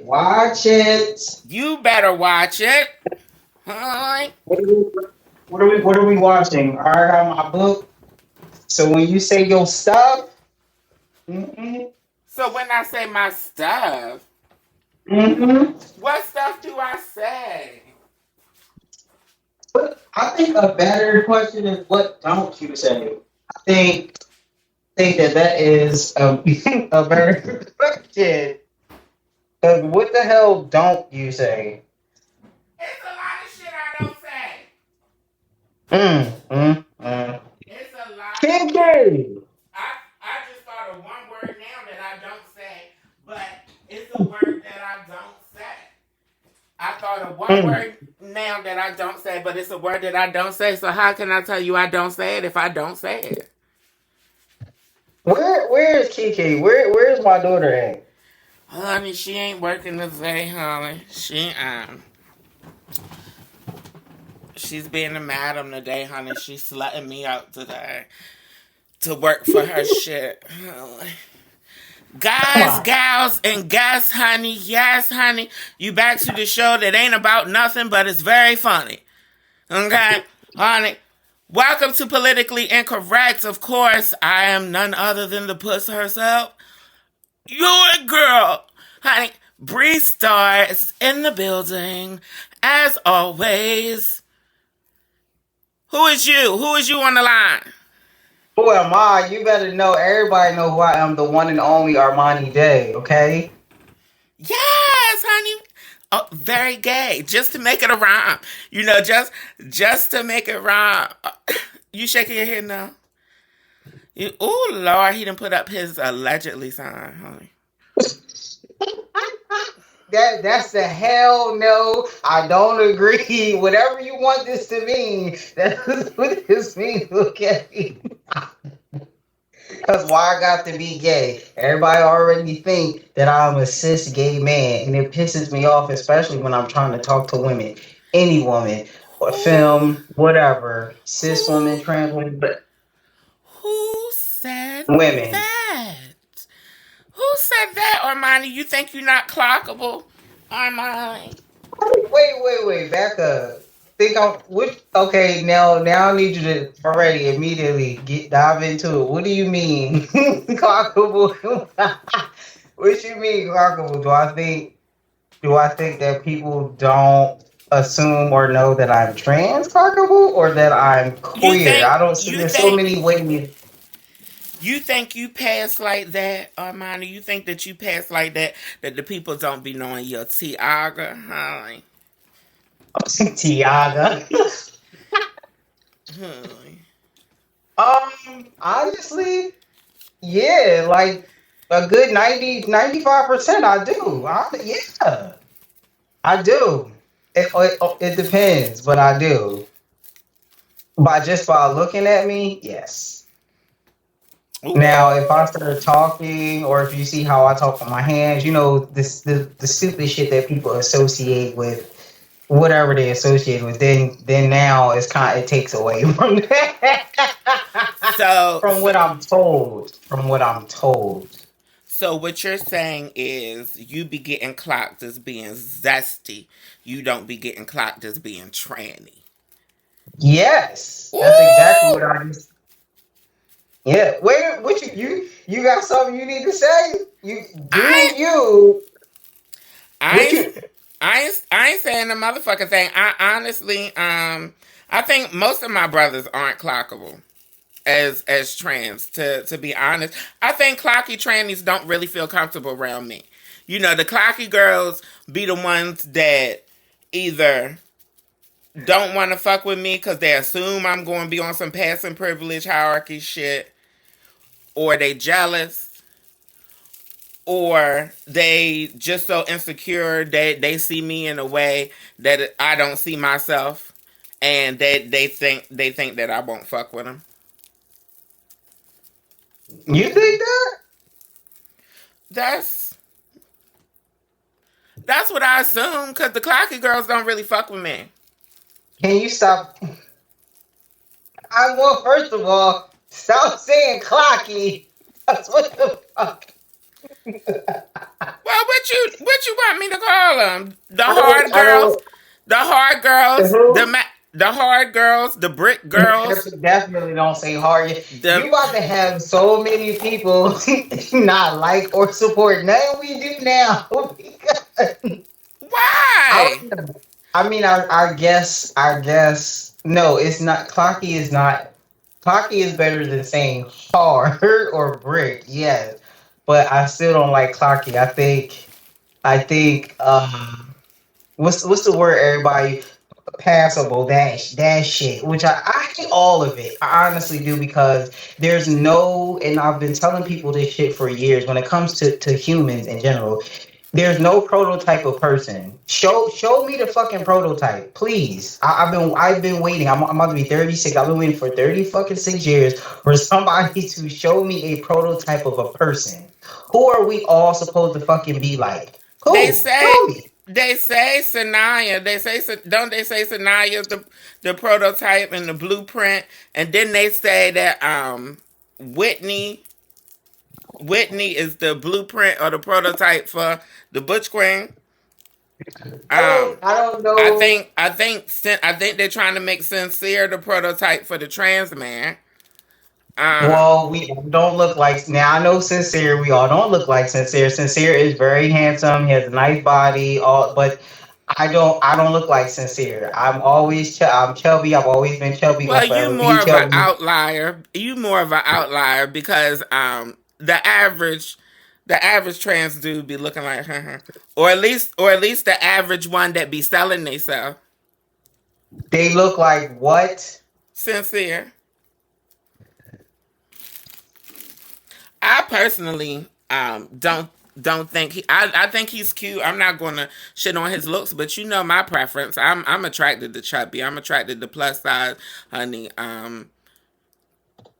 Watch it. You better watch it. Hi. What are we, what are we watching? All right, I got my book. So when you say your stuff, mm-hmm, So when I say my stuff, mm-hmm. what stuff do I say? But I think a better question is what don't you say? I think that is a very good question. 'Cause what the hell don't you say? It's a lot of shit I don't say. Mm. It's a lot of shit. Kinky. I just thought of one word now that I don't say, but it's a word that I don't say. I thought of one Mm. word now that I don't say, but it's a word that I don't say. So how can I tell you I don't say it if I don't say it? Where is Kiki? Where's my daughter at? Honey, she ain't working today, honey. She's being a madam today, honey. She's slutting me out today to work for her shit. Come Guys, on. gals, and guys, honey. Yes, honey. You back to the show that ain't about nothing, but it's very funny. Okay, honey. Welcome to Politically Incorrect. Of course, I am none other than the puss herself. Your girl, honey. Bre Starr is in the building, as always. Who is you? Who is you on the line? Who am I? You better know. Everybody know who I am. The one and only Armani Dae. Okay. Yes, honey. Oh, very gay. Just to make it a rhyme. You know, just to make it rhyme. You shaking your head now? Oh Lord, he done put up his allegedly sign, honey. That's the hell no. I don't agree. Whatever you want this to mean, that's what this means. Look at me. Because why I got to be gay? Everybody already think that I'm a cis gay man, and it pisses me off, especially when I'm trying to talk to women, any woman, or Who film, whatever, cis woman, who trans woman, but who said women. that? Who said that, Armani? You think you're not clockable? Armani. Wait, back up. Think I'm which? Okay, now I need you to already immediately dive into it. What do you mean, clockable? What you mean, clockable? Do I think that people don't assume or know that I'm trans clockable or that I'm You queer? think I don't see you there's so think many ways. you think you pass like that, Armani? You think that you pass like that the people don't be knowing your Tiaga, honey? Tiaga. Honey. Honestly, yeah, like a good 95%. I do. Yeah, I do. It depends, but I do. By looking at me, yes. Now, if I Ooh. start talking, or if you see how I talk with my hands, this the stupid shit that people associate with whatever they associate with. Then now it takes away from that. So From so what I'm told. From what I'm told. so what you're saying is you be getting clocked as being zesty. You don't be getting clocked as being tranny. Yes, that's exactly Ooh. what I just. Yeah. Wait, what you got something you need to say? You do I you? I What ain't, you? I ain't saying the motherfucking thing. I honestly, I think most of my brothers aren't clockable as trans. To be honest, I think clocky trannies don't really feel comfortable around me. You know, the clocky girls be the ones that either don't want to fuck with me because they assume I'm going to be on some passing privilege hierarchy shit, or they jealous, or they just so insecure that they see me in a way that I don't see myself, and they think that I won't fuck with them. You think that? That's that's what I assume because the clocky girls don't really fuck with me. Can you stop? I well, first of all, stop saying clocky. That's what the fuck. Well, what you want me to call them? I don't, The hard girls, who? the hard girls, the brick girls, Definitely don't say hard. You the about to have so many people not like or support nothing we do now. I why? don't know. I mean, I guess, no, it's not. Clocky is not. Clocky is better than saying hard or brick. Yes, but I still don't like Clocky. I think what's the word everybody passable that shit, which I hate all of it. I honestly do because there's no, and I've been telling people this shit for years. When it comes to humans in general, there's no prototype of person. Show me the fucking prototype, please. I've been waiting. I'm about to be 36. I've been waiting for 30 fucking 6 years for somebody to show me a prototype of a person. Who are we all supposed to fucking be like? They Who? say Show me. they say Sanaya. They say don't they say Sanaya is the prototype and the blueprint, and then they say that Whitney Whitney is the blueprint or the prototype for the Butch Queen. I don't. Um, I don't know. I think they're trying to make Sincere the prototype for the trans man. Um, Well, we don't look like now. I know Sincere. We all don't look like Sincere. Sincere is very handsome. He has a nice body. All, but I don't. I don't look like Sincere. I'm chubby. I've always been chubby. well, Gonna forever be chubby. You more of an outlier because the average trans dude be looking like her, or at least the average one that be selling themselves. They look like what? Sincere. I personally don't think I think he's cute. I'm not gonna shit on his looks, but you know my preference. I'm attracted to chubby. I'm attracted to plus size, honey.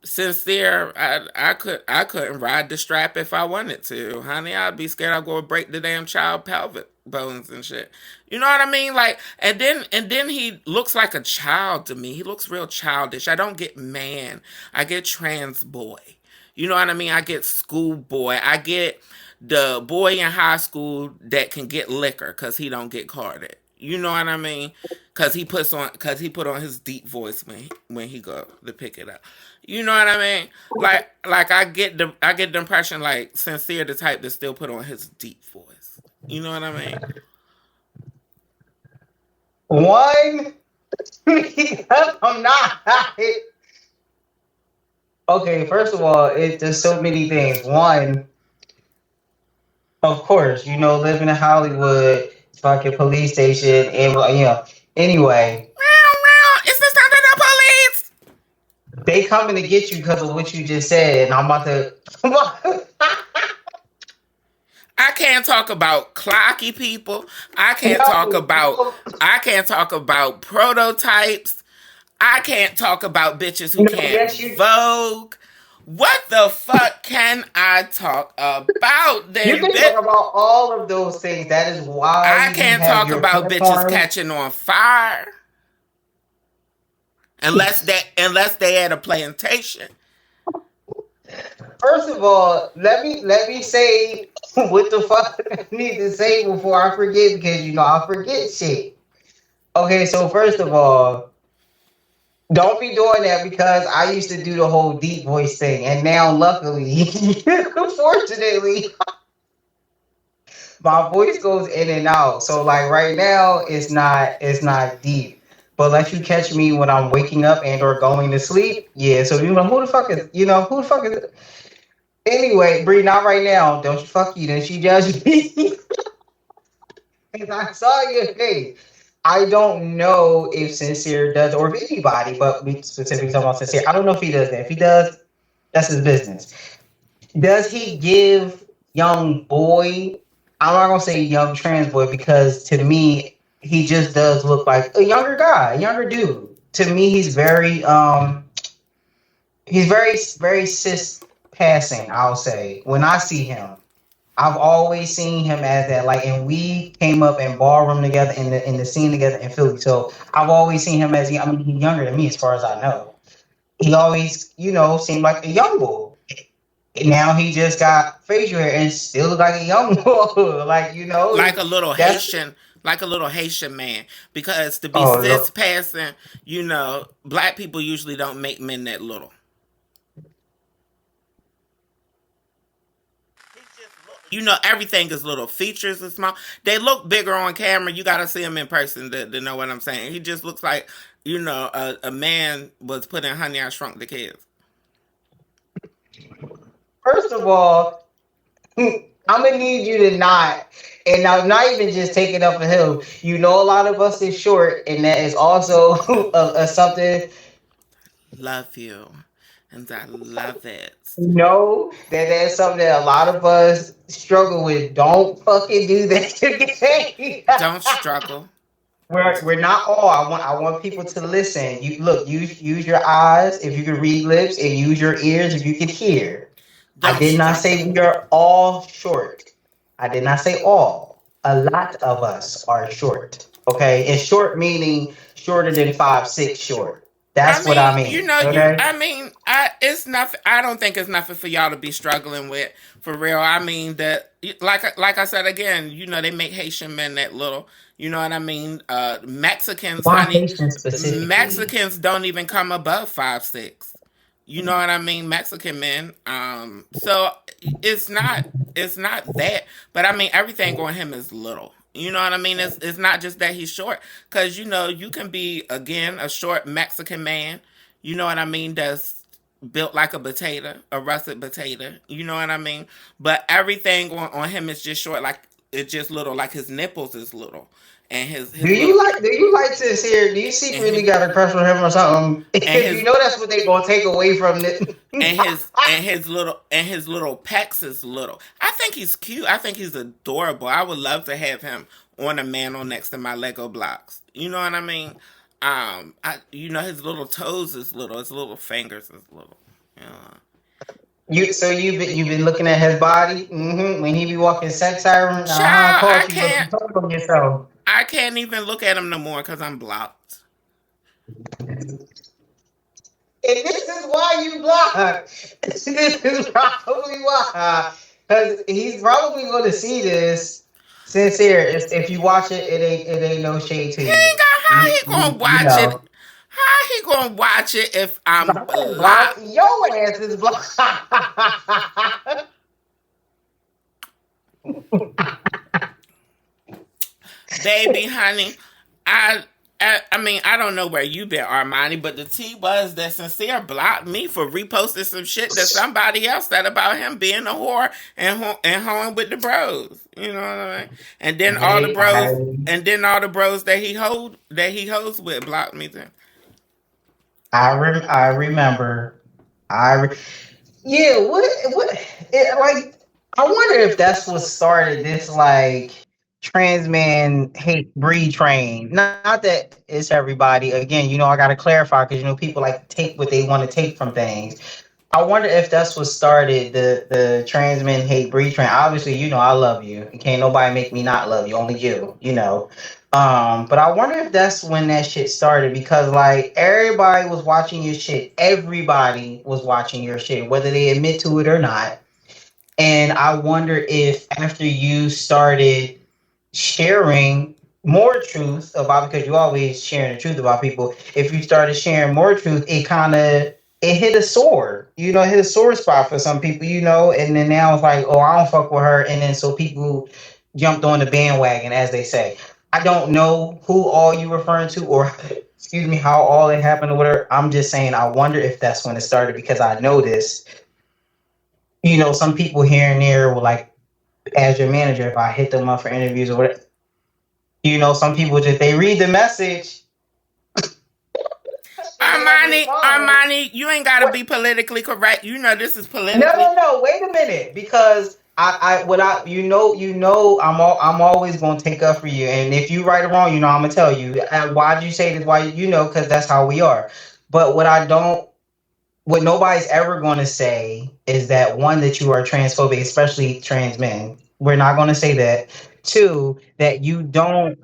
Sincere, I couldn't ride the strap if I wanted to, honey. I'd be scared I'd go break the damn child pelvic bones and shit. You know what I mean? Like, and then he looks like a child to me. He looks real childish. I don't get man. I get trans boy. You know what I mean? I get school boy. I get the boy in high school that can get liquor because he don't get carded. You know what I mean? Cause he put on his deep voice when he go to pick it up. You know what I mean? Like I get the impression like Sincere the type to still put on his deep voice. You know what I mean? One. I'm not. Okay, first of all, there's so many things. One, of course, living in Hollywood, fucking police station, and anyway, Meow, meow. Is this under the police? they coming to get you because of what you just said, and I'm about to. I can't talk about clocky people. No, I can't talk about prototypes. I can't talk about bitches who no, can't yes, vogue. What the fuck can I talk about you then, can bitch? talk about all of those things. That is why I you can't have talk your about bitches platform. catching on fire unless they at a plantation. First of all, let me say what the fuck I need to say before I forget because I forget shit. Okay, so first of all, don't be doing that because I used to do the whole deep voice thing, and now luckily, fortunately, my voice goes in and out. So like right now, it's not deep. But let you catch me when I'm waking up and or going to sleep. Yeah. So who the fuck is anyway, Bree? Not right now. Don't you fuck you? Don't you judge me? 'Cause I saw your face. I don't know if Sincere does or if anybody, but we specifically talking about Sincere. I don't know if he does that. If he does, that's his business. Does he give young boy? I'm not gonna say young trans boy because to me he just does look like a younger guy, a younger dude. To me, he's very cis passing. I'll say when I see him. I've always seen him as that, like, and we came up in ballroom together in the scene together in Philly. So I've always seen him as, I mean, he's younger than me as far as I know. He always, seemed like a young boy. Now he just got facial hair and still look like a young boy. Like Like a little that's Haitian, like a little Haitian man. Because to be oh cis no. passing, black people usually don't make men that little. Everything is little. Features are small. They look bigger on camera. You got to see him in person to know what I'm saying. He just looks like, a man was put in Honey, I Shrunk the Kids. First of all, I'm gonna need you to not. And I'm not even just taking up for him. A lot of us is short, and that is also a something. Love you. And I love it. That's something that a lot of us struggle with. Don't fucking do that today. Don't struggle. We're not all. I want people to listen. You look, use your eyes if you can read lips, and use your ears if you can hear. I Don't did not say struggle. we are all short. I did not say all. A lot of us are short. Okay, and short meaning shorter than 5'6" short. I That's what I mean, mean. Okay. it's nothing. I don't think it's nothing for y'all to be struggling with, for real. I mean, like I said again, they make Haitian men that little. You know what I mean? Mexicans, Why honey, Haitian specifically? Mexicans don't even come above 5'6". You know what I mean? Mexican men. So it's not that, but I mean everything on him is little. You know what I mean? It's not just that he's short, because you can be again a short Mexican man. You know what I mean? That's built like a potato, a russet potato. You know what I mean? But everything on him is just short, like it's just little, like his nipples is little, and Do his little you like? Do you like to hear? Do you and secretly his got a crush on him or something? and If you his know that's what they gonna take away from it. and his little pecs is little. I think he's cute. I think he's adorable. I would love to have him on a mantle next to my Lego blocks. You know what I mean? His little toes is little. His little fingers is little. Yeah. You've been looking at his body when he be walking sex siren. I Child, I caught you, but you can't. told him yourself. I can't even look at him no more because I'm blocked. And this is why you block. This is probably why. Because he's probably going to see this. Sincere, if you watch it, it ain't no shade to He you. ain't got how You he you, gonna you watch it. know. How he gonna watch it if I'm I'm blocked. blocked? Your ass is blocked. Baby, honey, I don't know where you been, Armani, but the tea was that Sincere blocked me for reposting some shit that somebody else said about him being a whore and hoeing with the bros. You know what I mean? And then all the Hey, bros, and then all the bros that he hoes with blocked me too. I remember. I re- Yeah, like I wonder if that's what started this like trans man hate breed train. Not that it's everybody. Again, I gotta clarify because people like take what they want to take from things. I wonder if that's what started the trans men hate breed train. Obviously, I love you. Can't nobody make me not love you. Only you. But I wonder if that's when that shit started because like everybody was watching your shit. Everybody was watching your shit, whether they admit to it or not. And I wonder if after you started sharing more truth about because you always sharing the truth about people. If you started sharing more truth, it hit a sore, hit a sore spot for some people, and then now it's like, oh, I don't fuck with her, and then so people jumped on the bandwagon, as they say. I don't know who all you referring to, or excuse me, how all it happened or whatever. I'm just saying, I wonder if that's when it started because I noticed, some people here and there will like, as your manager, if I hit them up for interviews or whatever, some people just they read the message and they don't Armani, respond. Armani, you ain't gotta What? be politically correct. You know this is No, politically. no, no. Wait a minute, because I'm always gonna take up for you, and if you right or wrong, I'm gonna tell you. Why'd you say this? Why because that's how we are. But what nobody's ever gonna say is that one that you are transphobic, especially trans men. We're not gonna say that. Two, that you don't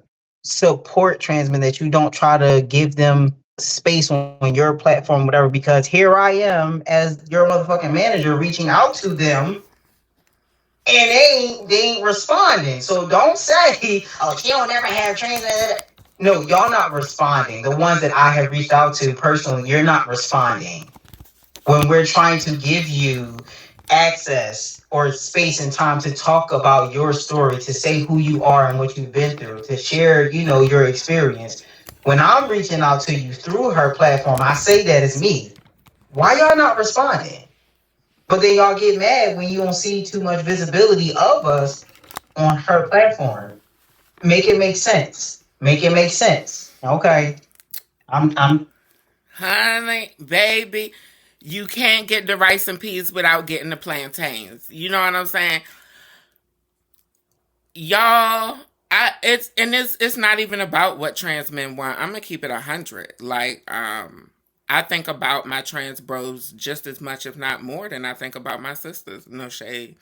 support trans men, that you don't try to give them space on your platform, whatever, because here I am as your motherfucking manager reaching out to them and they ain't responding. So don't say, oh, she don't ever have trans. No, y'all not responding. The ones that I have reached out to personally, you're not responding. When we're trying to give you access or space and time to talk about your story, to say who you are and what you've been through, to share, your experience. When I'm reaching out to you through her platform, I say that it's me. Why y'all not responding? But then y'all get mad when you don't see too much visibility of us on her platform. Make it make sense. Make it make sense. Okay. I'm Honey, baby, you can't get the rice and peas without getting the plantains. You know what I'm saying? Y'all, it's not even about what trans men want. I'm gonna keep it 100. Like, I think about my trans bros just as much, if not more, than I think about my sisters. No shade.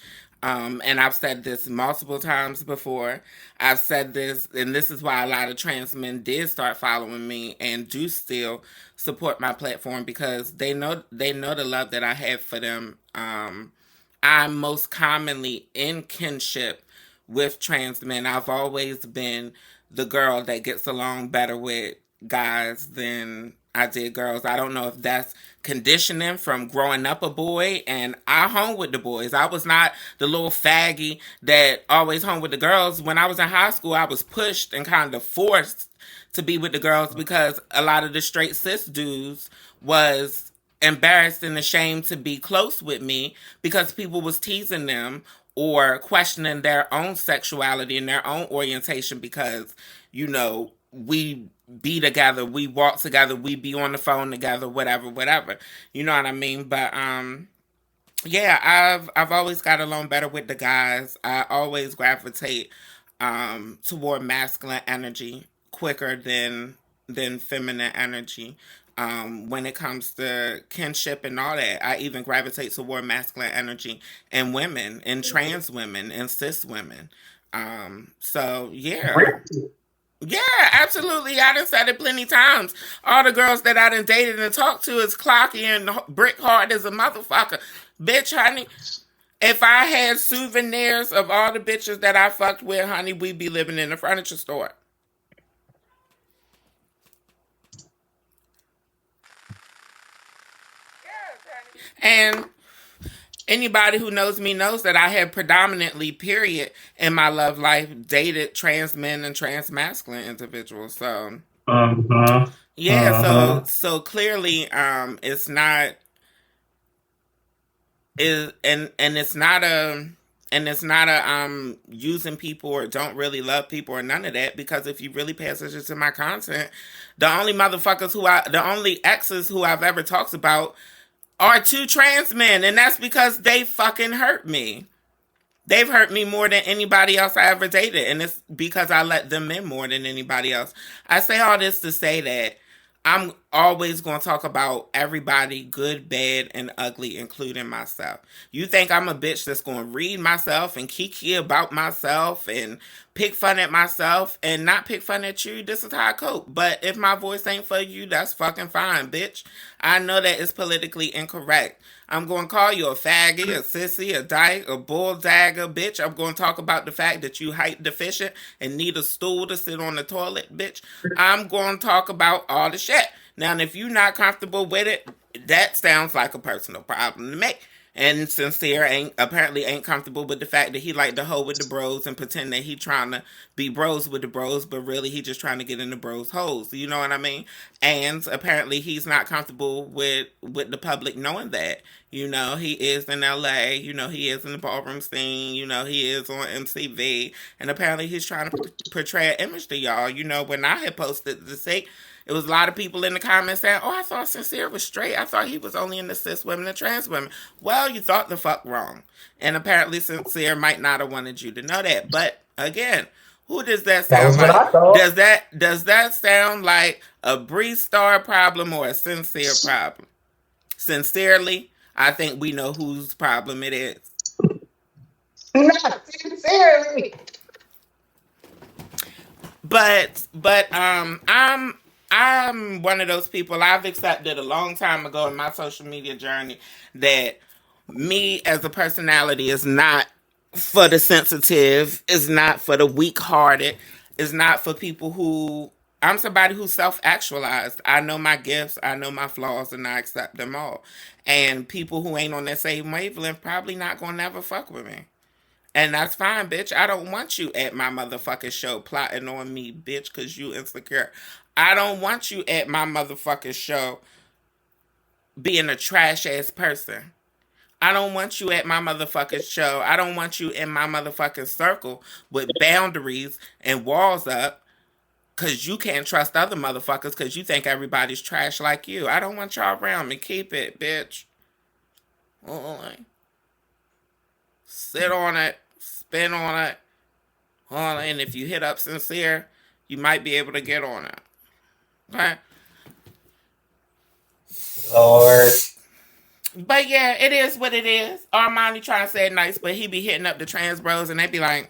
And I've said this multiple times before. I've said this, and this is why a lot of trans men did start following me and do still support my platform, because they know the love that I have for them. I'm most commonly in kinship with trans men. I've always been the girl that gets along better with guys than I did girls. I don't know if that's conditioning from growing up a boy, and I hung with the boys. I was not the little faggy that always hung with the girls. When I was in high school, I was pushed and kind of forced to be with the girls because a lot of the straight cis dudes was embarrassed and ashamed to be close with me because people was teasing them or questioning their own sexuality and their own orientation because, we be together, we walk together, we be on the phone together, whatever. You know what I mean? But yeah, I've always got along better with the guys. I always gravitate toward masculine energy quicker than feminine energy. When it comes to kinship and all that, I even gravitate toward masculine energy in women, in trans women, and cis women. So yeah. Yeah, absolutely. I done said it plenty times. All the girls that I done dated and talked to is clocky and brick hard as a motherfucker. Bitch, honey, if I had souvenirs of all the bitches that I fucked with, honey, we'd be living in a furniture store. And anybody who knows me knows that I have predominantly, period, in my love life, dated trans men and trans masculine individuals. So uh-huh. yeah, so Uh-huh. so clearly, it's not is and it's not a using people or don't really love people or none of that, because if you really pay attention to my content, the only exes who I've ever talked about are two trans men, and that's because they fucking hurt me. They've hurt me more than anybody else I ever dated, and it's because I let them in more than anybody else. I say all this to say that I'm always going to talk about everybody, good, bad, and ugly, including myself. You think I'm a bitch that's going to read myself and kiki about myself and pick fun at myself and not pick fun at you? This is how I cope. But if my voice ain't for you, that's fucking fine, bitch. I know that it's politically incorrect. I'm going to call you a faggot, a sissy, a dyke, a bull dagger, bitch. I'm going to talk about the fact that you height deficient and need a stool to sit on the toilet, bitch. I'm going to talk about all the shit. Now, if you're not comfortable with it, that sounds like a personal problem to me. And Sincere apparently ain't comfortable with the fact that he like to hoe with the bros and pretend that he trying to be bros with the bros, but really he just trying to get in the bros holes. You know what I mean? And apparently he's not comfortable with the public knowing that. He is in LA, he is in the ballroom scene, he is on MCV, and apparently he's trying to portray an image to y'all. When I had posted the say, it was a lot of people in the comments saying, "Oh, I thought Sincere was straight. I thought he was only into cis women and trans women." Well, you thought the fuck wrong. And apparently Sincere might not have wanted you to know that. But again, who does that That sound was what like? I thought. Does that sound like a Bre Starr problem or a Sincere problem? Sincerely, I think we know whose problem it is. Not sincerely. But I'm I'm one of those people. I've accepted a long time ago in my social media journey that me as a personality is not for the sensitive, is not for the weak hearted, is not for people who. I'm somebody who's self actualized. I know my gifts, I know my flaws, and I accept them all. And people who ain't on that same wavelength probably not gonna never fuck with me. And that's fine, bitch. I don't want you at my motherfucking show plotting on me, bitch, because you insecure. I don't want you at my motherfucking show being a trash ass person. I don't want you at my motherfucking show. I don't want you in my motherfucking circle with boundaries and walls up because you can't trust other motherfuckers because you think everybody's trash like you. I don't want y'all around me. Keep it, bitch. Sit on it. Spin on it. And if you hit up sincere, you might be able to get on it. Okay? Lord. But yeah, it is what it is. Armani trying to say it nice, but he be hitting up the trans bros and they be like,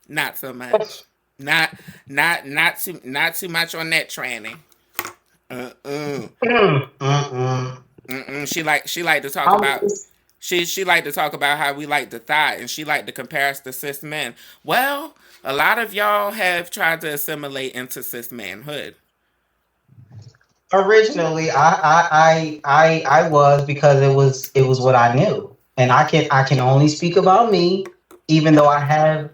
not so much. Not too much on that tranny. She like to talk about she like to talk about how we like to thigh and she like to compare us to cis men. Well, a lot of y'all have tried to assimilate into cis manhood. Originally, I was, because it was what I knew, and I can only speak about me, even though I have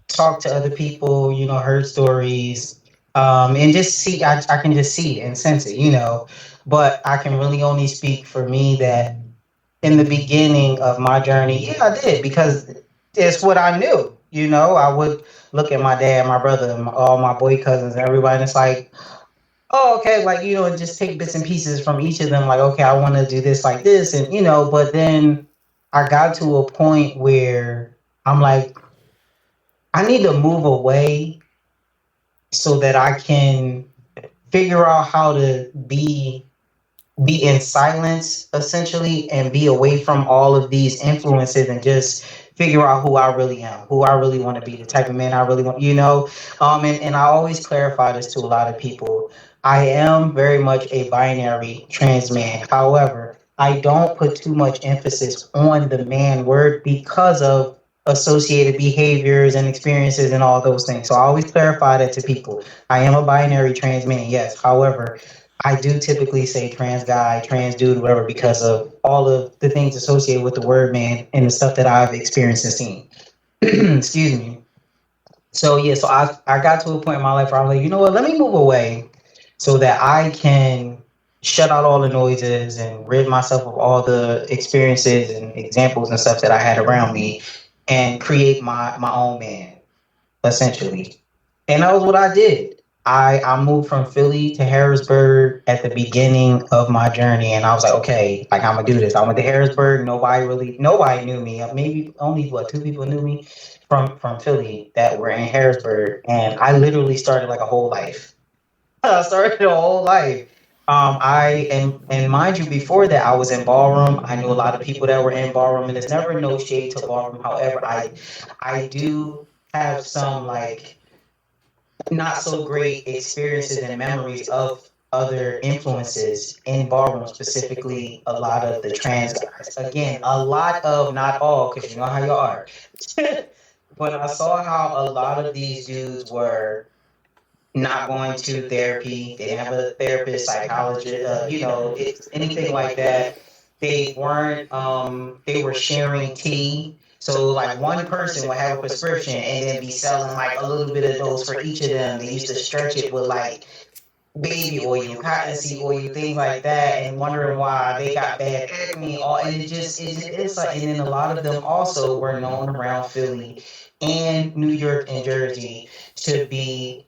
talked to other people, heard stories, and just see. I can just see it and sense it, but I can really only speak for me that in the beginning of my journey, yeah, I did, because it's what I knew. I would look at my dad, my brother, all my boy cousins, and everybody, and it's like, oh, okay, like, and just take bits and pieces from each of them, like, okay, I want to do this like this, and but then I got to a point where I'm like, I need to move away so that I can figure out how to be in silence, essentially, and be away from all of these influences, and just figure out who I really am, who I really want to be, the type of man I really want, and I always clarify this to a lot of people. I am very much a binary trans man. However, I don't put too much emphasis on the man word because of associated behaviors and experiences and all those things. So I always clarify that to people. I am a binary trans man, yes. However, I do typically say trans guy, trans dude, whatever, because of all of the things associated with the word man and the stuff that I've experienced and seen. Excuse me. So yeah, so I got to a point in my life where I'm like, you know what, let me move away so that I can shut out all the noises and rid myself of all the experiences and examples and stuff that I had around me, and create my own man, essentially. And that was what I did. I moved from Philly to Harrisburg at the beginning of my journey, and I was like, okay, like, I'm gonna do this. I went to Harrisburg. Nobody knew me. Maybe only what, two people knew me from Philly that were in Harrisburg, and I literally started like a whole life. I started a whole life. And mind you, before that, I was in ballroom. I knew a lot of people that were in ballroom, and there's never no shade to ballroom. However, I do have some, like, not so great experiences and memories of other influences in ballroom, specifically a lot of the trans guys. Again, a lot of, not all, because you know how you are. But I saw how a lot of these dudes were not going to therapy. They didn't have a therapist, psychologist, anything like that. They were sharing tea. So like one person would have a prescription and then be selling like a little bit of dose for each of them. They used to stretch it with like baby oil, cottonseed oil, things like that, and wondering why they got bad acne. All, and it's like, and then a lot of them also were known around Philly and New York and Jersey to be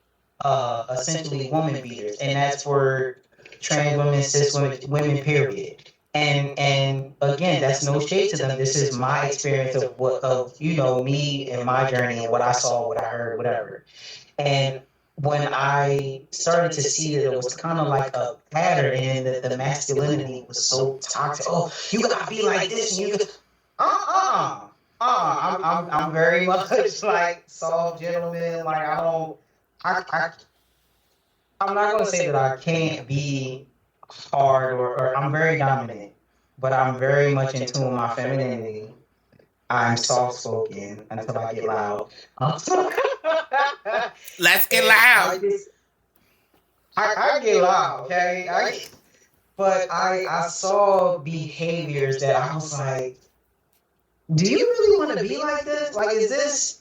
essentially woman beaters, and that's for trans women, cis women, period. And again, that's no shade to them. This is my experience of me and my journey and what I saw, what I heard, whatever. And when I started to see that it was kind of like a pattern, and that the masculinity was so toxic. Oh, you gotta be like this, and you got, I'm very much like soft gentleman. Like, I don't, I I'm not gonna say that I can't be hard or I'm very dominant, but I'm very much in tune with my femininity. I'm soft spoken until I get loud. Let's get And loud. I get loud, okay? But I saw behaviors that I was like, do you really want to be like this? Like, is this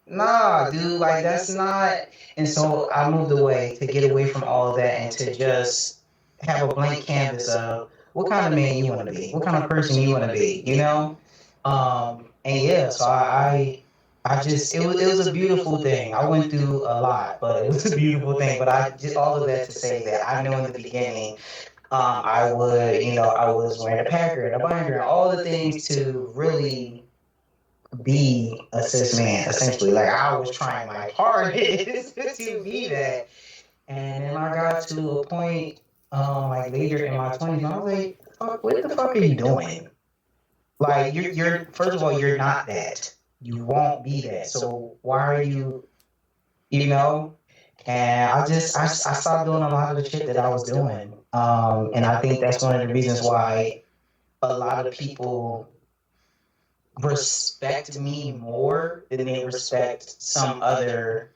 nah, dude? Like, that's not. And so I moved away to get away from all of that and to just have a blank canvas of what kind of man you want to be, what kind of person you want to be, you know? And yeah, so I just it was a beautiful thing. I went through a lot, but it was a beautiful thing. But I just all of that to say that I know in the beginning, I would, I was wearing a packer and a binder and all the things to really be a cis man, essentially. Like I was trying my hardest to be that. And then I got to a point, like later in my 20s, and I was like, fuck, what the fuck are you doing? Like you're first of all, you're not that. You won't be that. So why are you, you know? And I stopped doing a lot of the shit that I was doing. And I think that's one of the reasons why a lot of people respect me more than they respect some other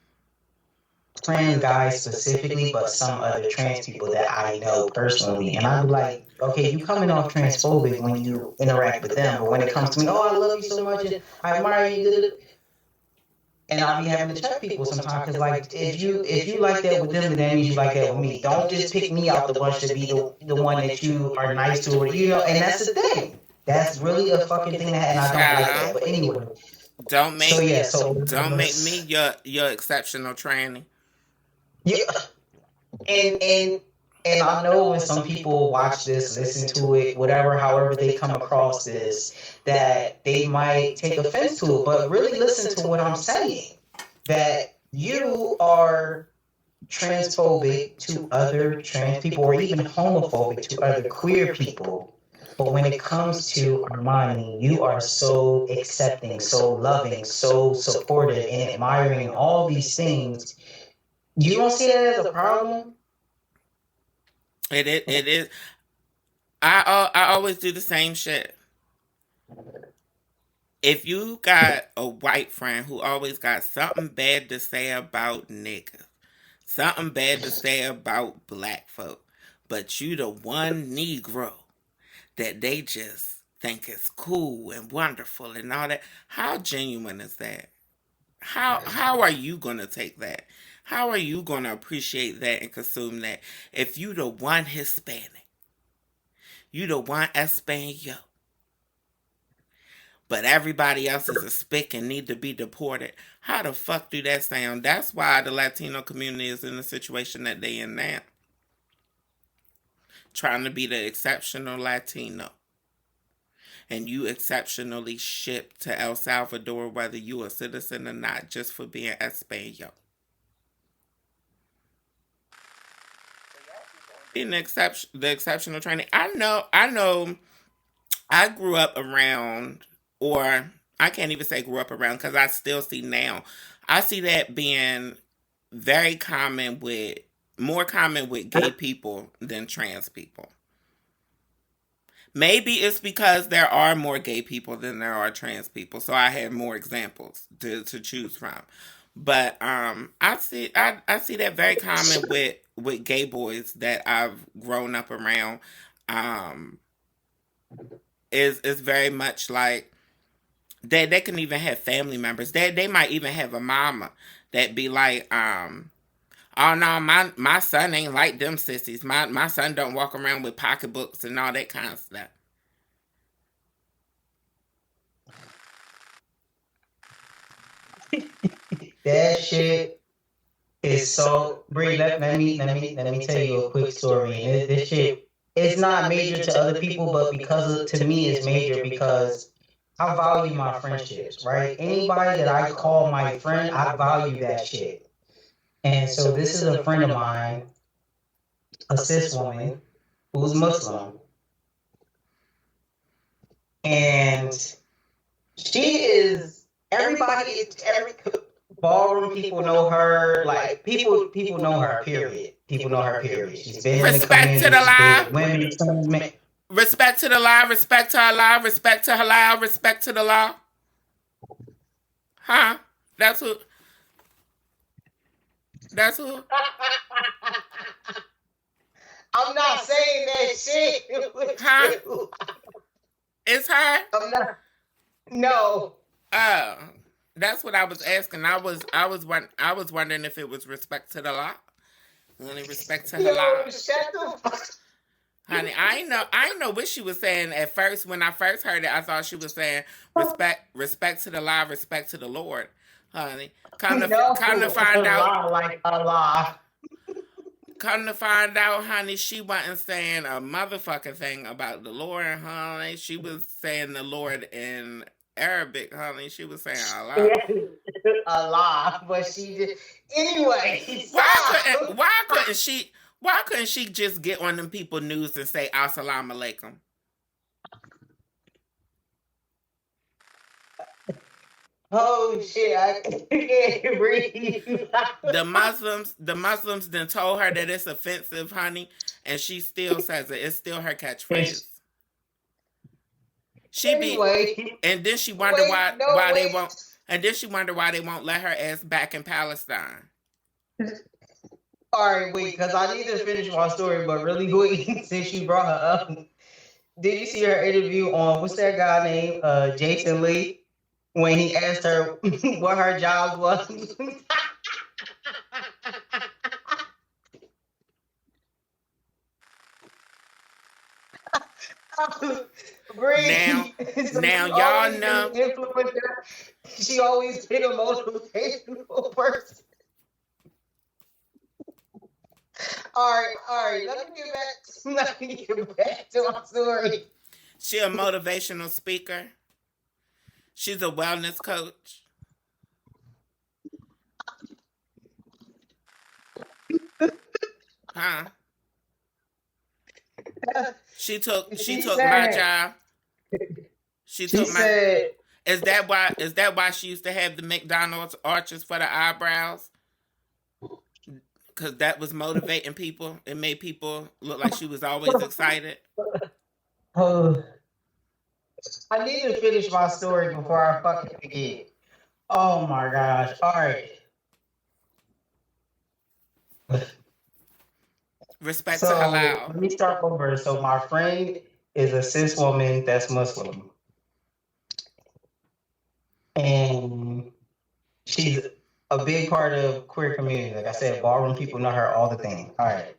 trans guys specifically, but some other trans people that I know personally. And I'd be like, okay, you coming off transphobic when you interact with them, but when it comes to me, oh, I love you so much and I admire you, and I'll be having to check people sometimes because, like, if you like that with them, then that means you like that with me. Don't just pick me out the bunch to be the one that you are nice to, or And that's the thing. That's really a fucking thing, and I don't like that. Child, But anyway, don't so make yeah, so don't make me your exceptional tranny. yeah, and and and I know when some people watch this, listen to it, whatever, however they come across this, that they might take offense to it. But really listen to what I'm saying. That you are transphobic to other trans people or even homophobic to other queer people. But when it comes to Armani, you are so accepting, so loving, so supportive and admiring all these things. You don't see that as a problem? It is. I always do the same shit. If you got a white friend who always got something bad to say about niggas, something bad to say about black folk, but you the one Negro that they just think is cool and wonderful and all that, how genuine is that? How are you gonna take that? How are you gonna appreciate that and consume that if you the one Hispanic, you the one Espanol, but everybody else is a spick and need to be deported? How the fuck do that sound? That's why the Latino community is in the situation that they in now, trying to be the exceptional Latino. And you exceptionally shipped to El Salvador, whether you a citizen or not, just for being Espanol. Being the exceptional training. I know. I grew up around, or I can't even say grew up around because I still see now. I see that being very common with more common with gay people than trans people. Maybe it's because there are more gay people than there are trans people, so I had more examples to choose from. But I see that very common with gay boys that I've grown up around. Um, is very much like they can even have family members. They might even have a mama that be like, oh no, my son ain't like them sissies. My son don't walk around with pocketbooks and all that kind of stuff. That shit is so. Bree, let me tell you a quick story. And this shit, it's not major to other people, but to me, it's major because I value my friendships, right? Anybody that I call my friend, I value that shit. And so this is a friend of mine, a cis woman who's Muslim, and she is everybody. Every ballroom people know her. Like people know her. Period. People know her. Period. She's been in the Respect to community. the She's been lie. with women. Respect to the law. Respect to Allah. Respect to halal. Respect to the law. Huh? That's who. That's who. I'm not saying that shit. Huh? It's her. I'm not. No. Oh, that's what I was asking. I was wondering if it was respect to the law. Only respect to Yo, halal. shut the fuck. Honey, I know what she was saying at first. When I first heard it, I thought she was saying respect to the law, respect to the Lord. Honey, come to find out, like Allah. come to find out, honey, she wasn't saying a motherfucking thing about the Lord, honey. She was saying the Lord in Arabic, honey. She was saying Allah. Allah, but she just anyway. Why couldn't she just get on them people news and say assalamu alaikum? Oh shit, I can't breathe. The Muslims then told her that it's offensive, honey, and she still says it. It's still her catchphrase. And then she wonder why they won't. And then she wonder why they won't let her ass back in Palestine. All right, wait, because I need to finish my story, but really quick, since you brought her up, did you see her interview on what's that guy named Jason Lee when he asked her what her job was? Now y'all know. She always been a motivational person. All right. Let me get back to my story. She a motivational speaker. She's a wellness coach. Huh? She took my job. She took my. Is that why she used to have the McDonald's arches for the eyebrows? Because that was motivating people. It made people look like she was always excited. I need to finish my story before I fucking forget. Oh my gosh. All right. Respect to halal. Let me start over. So my friend is a cis woman that's Muslim. And she's a big part of queer community. Like I said, ballroom people know her, all the things. All right.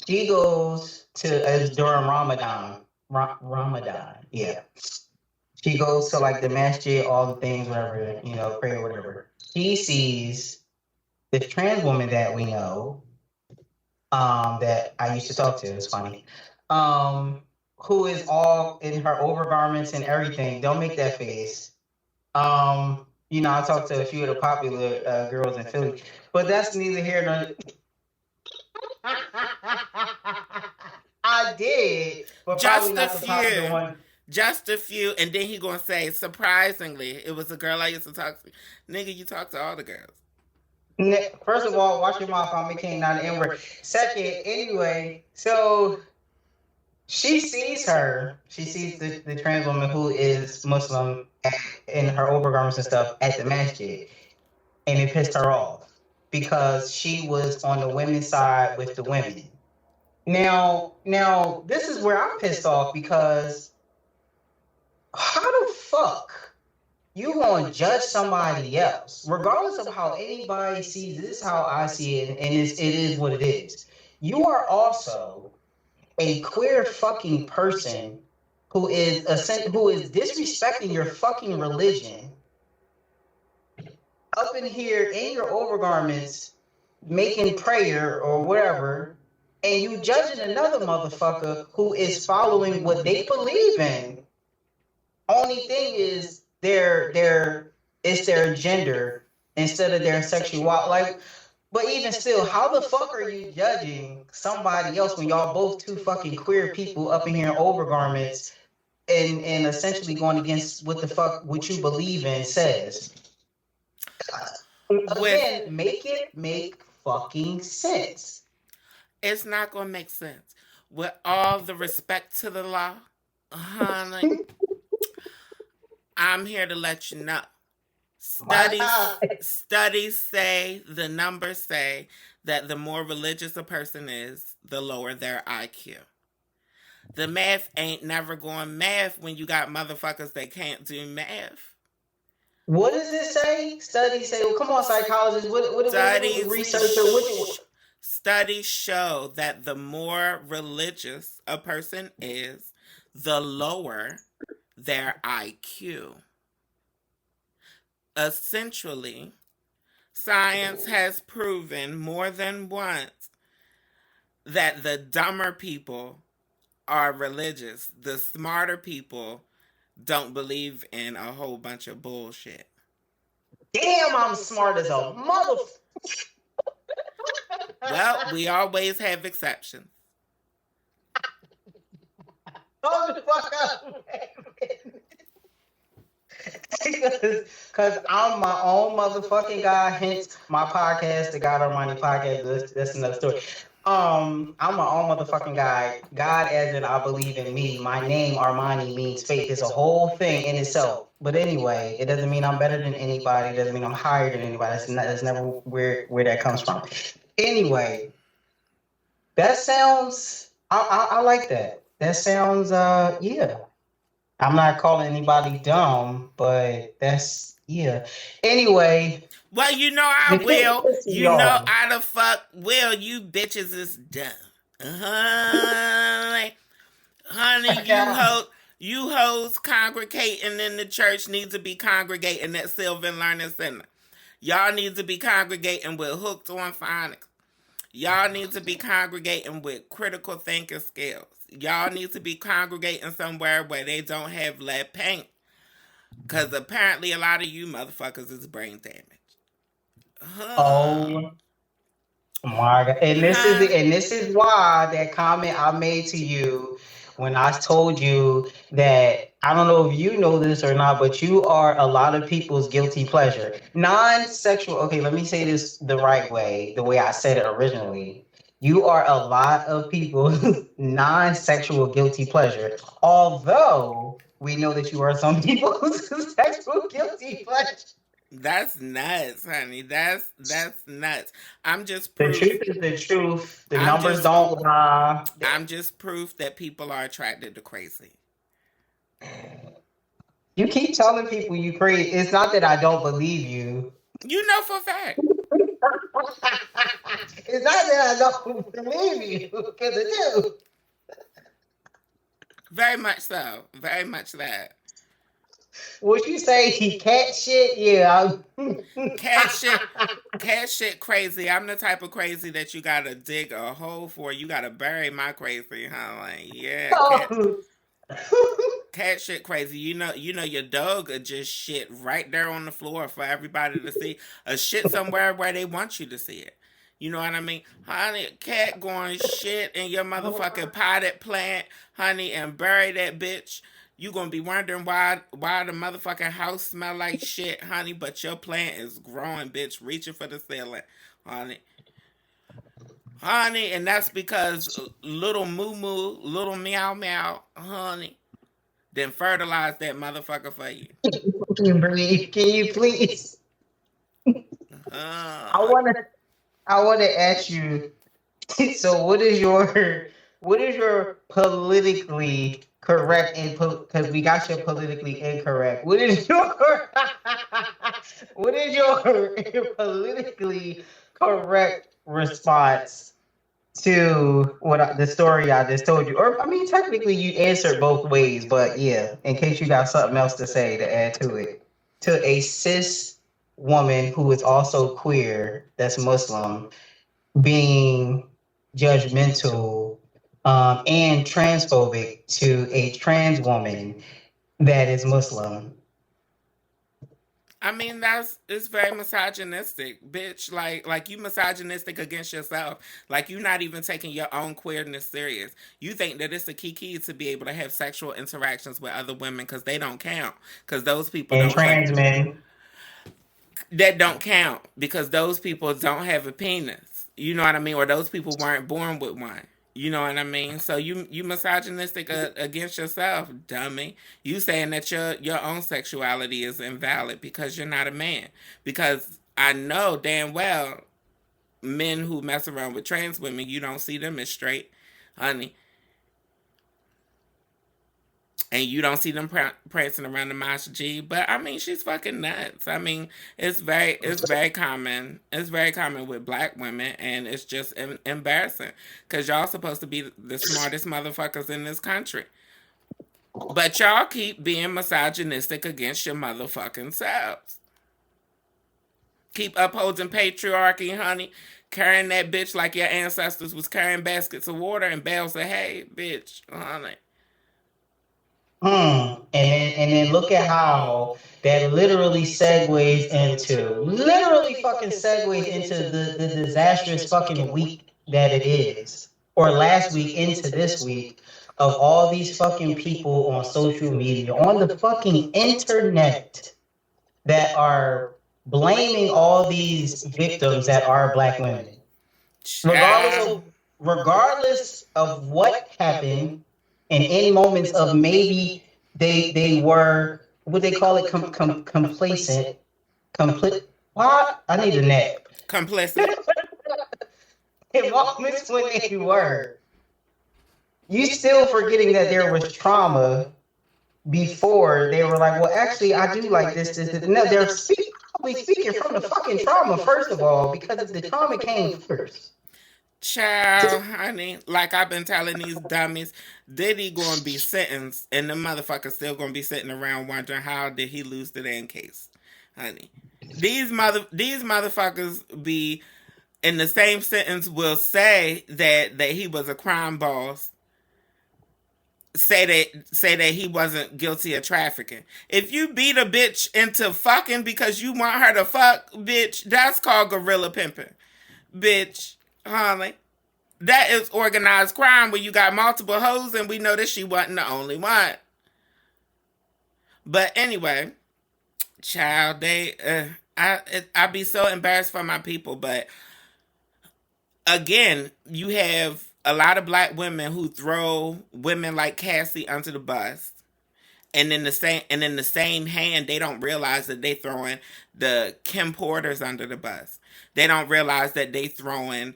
She goes to during Ramadan. Ramadan, yeah. She goes to like the masjid, all the things, whatever, pray or whatever. She sees this trans woman that we know, that I used to talk to. It's funny. Who is all in her overgarments and everything. Don't make that face. I talked to a few of the popular girls in Philly, but that's neither here nor. I did, but just probably not the popular one. Just a few, and then he gonna say, surprisingly, it was a girl I used to talk to. Nigga, you talk to all the girls. First of all, watch your mouth. I'm making not an N-word. Second, anyway, so she sees her. She sees the trans woman who is Muslim in her overgarments and stuff at the masjid, and it pissed her off because she was on the women's side with the women. Now, this is where I'm pissed off because how the fuck you gonna judge somebody else, regardless of how anybody sees it? This is how I see it, and it is what it is. You are also a queer fucking person who is disrespecting your fucking religion up in here in your overgarments, making prayer or whatever, and you judging another motherfucker who is following what they believe in. Only thing is it's their gender instead of their sexuality. Like, but even still, how the fuck are you judging somebody else when y'all both two fucking queer people up in here in overgarments and essentially going against what the fuck what you believe in says? with Again, make it make fucking sense. it's not gonna make sense. With all the respect to the law, honey, I'm here to let you know. My God. Studies say, the numbers say that the more religious a person is, the lower their IQ. The math ain't never going math when you got motherfuckers that can't do math. What does it say? Studies say, well, come on, psychologist. What Studies researcher? studies show that the more religious a person is, the lower their IQ. Essentially, science has proven more than once that the dumber people are religious. The smarter people don't believe in a whole bunch of bullshit. Damn, I'm smart as a mother. Well, we always have exceptions. Hold the fuck up. Because I'm my own motherfucking guy, hence my podcast, the God Armani podcast. That's another story. I'm my own motherfucking guy. God, as in I believe in me. My name Armani means faith. It's a whole thing in itself. But anyway, it doesn't mean I'm better than anybody. It doesn't mean I'm higher than anybody. That's never where that comes from. Anyway, that sounds. I like that. That sounds. Yeah. I'm not calling anybody dumb, but that's yeah. Anyway, Well, you know I the kid will. pussy You know on. I the fuck will. You bitches is dumb. Uh-huh. Honey, you hoes congregating in the church need to be congregating at Sylvan Learning Center. Y'all need to be congregating with hooked on phonics. Y'all need to be congregating with critical thinking skills. Y'all need to be congregating somewhere where they don't have lead paint. Because apparently a lot of you motherfuckers is brain damaged. Huh. Oh my God. Huh. And this is why that comment I made to you when I told you that I don't know if you know this or not, but you are a lot of people's guilty pleasure. Non-sexual, okay, let me say this the right way, the way I said it originally. You are a lot of people's non-sexual guilty pleasure. Although we know that you are some people's sexual guilty pleasure. That's nuts, honey. That's nuts. I'm just The truth proof. is the truth. The I'm numbers just don't lie. I'm just proof that people are attracted to crazy. You keep telling people you crazy. It's not that I don't believe you. You know for a fact. It's not that I don't believe you, because I do. Very much so. Very much that. What you say? He cat shit? Yeah. Cat shit cat shit crazy. I'm the type of crazy that you gotta dig a hole for. You gotta bury my crazy, huh? Like, yeah, Oh. cat shit crazy. You know your dog would just shit right there on the floor for everybody to see. A shit somewhere where they want you to see it. You know what I mean? Honey, a cat going shit in your motherfucking potted plant, honey, and bury that bitch. You gonna be wondering why the motherfucking house smell like shit, honey, but your plant is growing, bitch, reaching for the ceiling, honey. Honey, and that's because little moo moo, little meow meow, honey, then fertilize that motherfucker for you. Can you breathe? Can you please? I Uh, want to. I want to ask you. So, what is your politically correct input? Because we got your politically incorrect. What is your what is your politically correct response to the story I just told you? Or I mean, technically you answered both ways, but yeah, in case you got something else to say to add to it, to a cis woman who is also queer, that's Muslim, being judgmental and transphobic to a trans woman that is Muslim. I mean, that's it's very misogynistic, bitch. Like you misogynistic against yourself. Like you not even taking your own queerness serious. You think that it's a key to be able to have sexual interactions with other women because they don't count. Because those people And don't have. trans men. that don't count because those people don't have a penis. You know what I mean? Or those people weren't born with one. You know what I mean? So you misogynistic against yourself, dummy. You saying that your own sexuality is invalid because you're not a man. Because I know damn well men who mess around with trans women, you don't see them as straight, honey. And you don't see them prancing around the Masha G. But I mean, she's fucking nuts. I mean, it's very common. It's very common with black women, and it's just embarrassing because y'all supposed to be the smartest motherfuckers in this country, but y'all keep being misogynistic against your motherfucking selves. Keep upholding patriarchy, honey. Carrying that bitch like your ancestors was carrying baskets of water and bales of hay, bitch, honey. And then look at how that literally fucking segues into the disastrous fucking week that it is, or last week into this week, of all these fucking people on social media, on the fucking internet, that are blaming all these victims that are black women, regardless Child. of regardless of what happened, and in moments of maybe they were, what they call it, complacent, what, I need a nap. Complicit. In moments when they were, you still forgetting that there was trauma before they were like, well, actually, I do like this. No, they're probably speaking from the fucking trauma, first of all, because the trauma came first. Child, honey, like I've been telling these dummies, Diddy gonna be sentenced, and the motherfucker still gonna be sitting around wondering how did he lose the damn case, honey. These motherfuckers be in the same sentence will say that he was a crime boss, say that he wasn't guilty of trafficking. If you beat a bitch into fucking because you want her to fuck, bitch, that's called gorilla pimping, bitch, honey. That is organized crime where you got multiple hoes, and we know that she wasn't the only one. But anyway, child, I be so embarrassed for my people. But again, you have a lot of black women who throw women like Cassie under the bus. And in the same hand, they don't realize that they throwing the Kim Porters under the bus. They don't realize that they throwing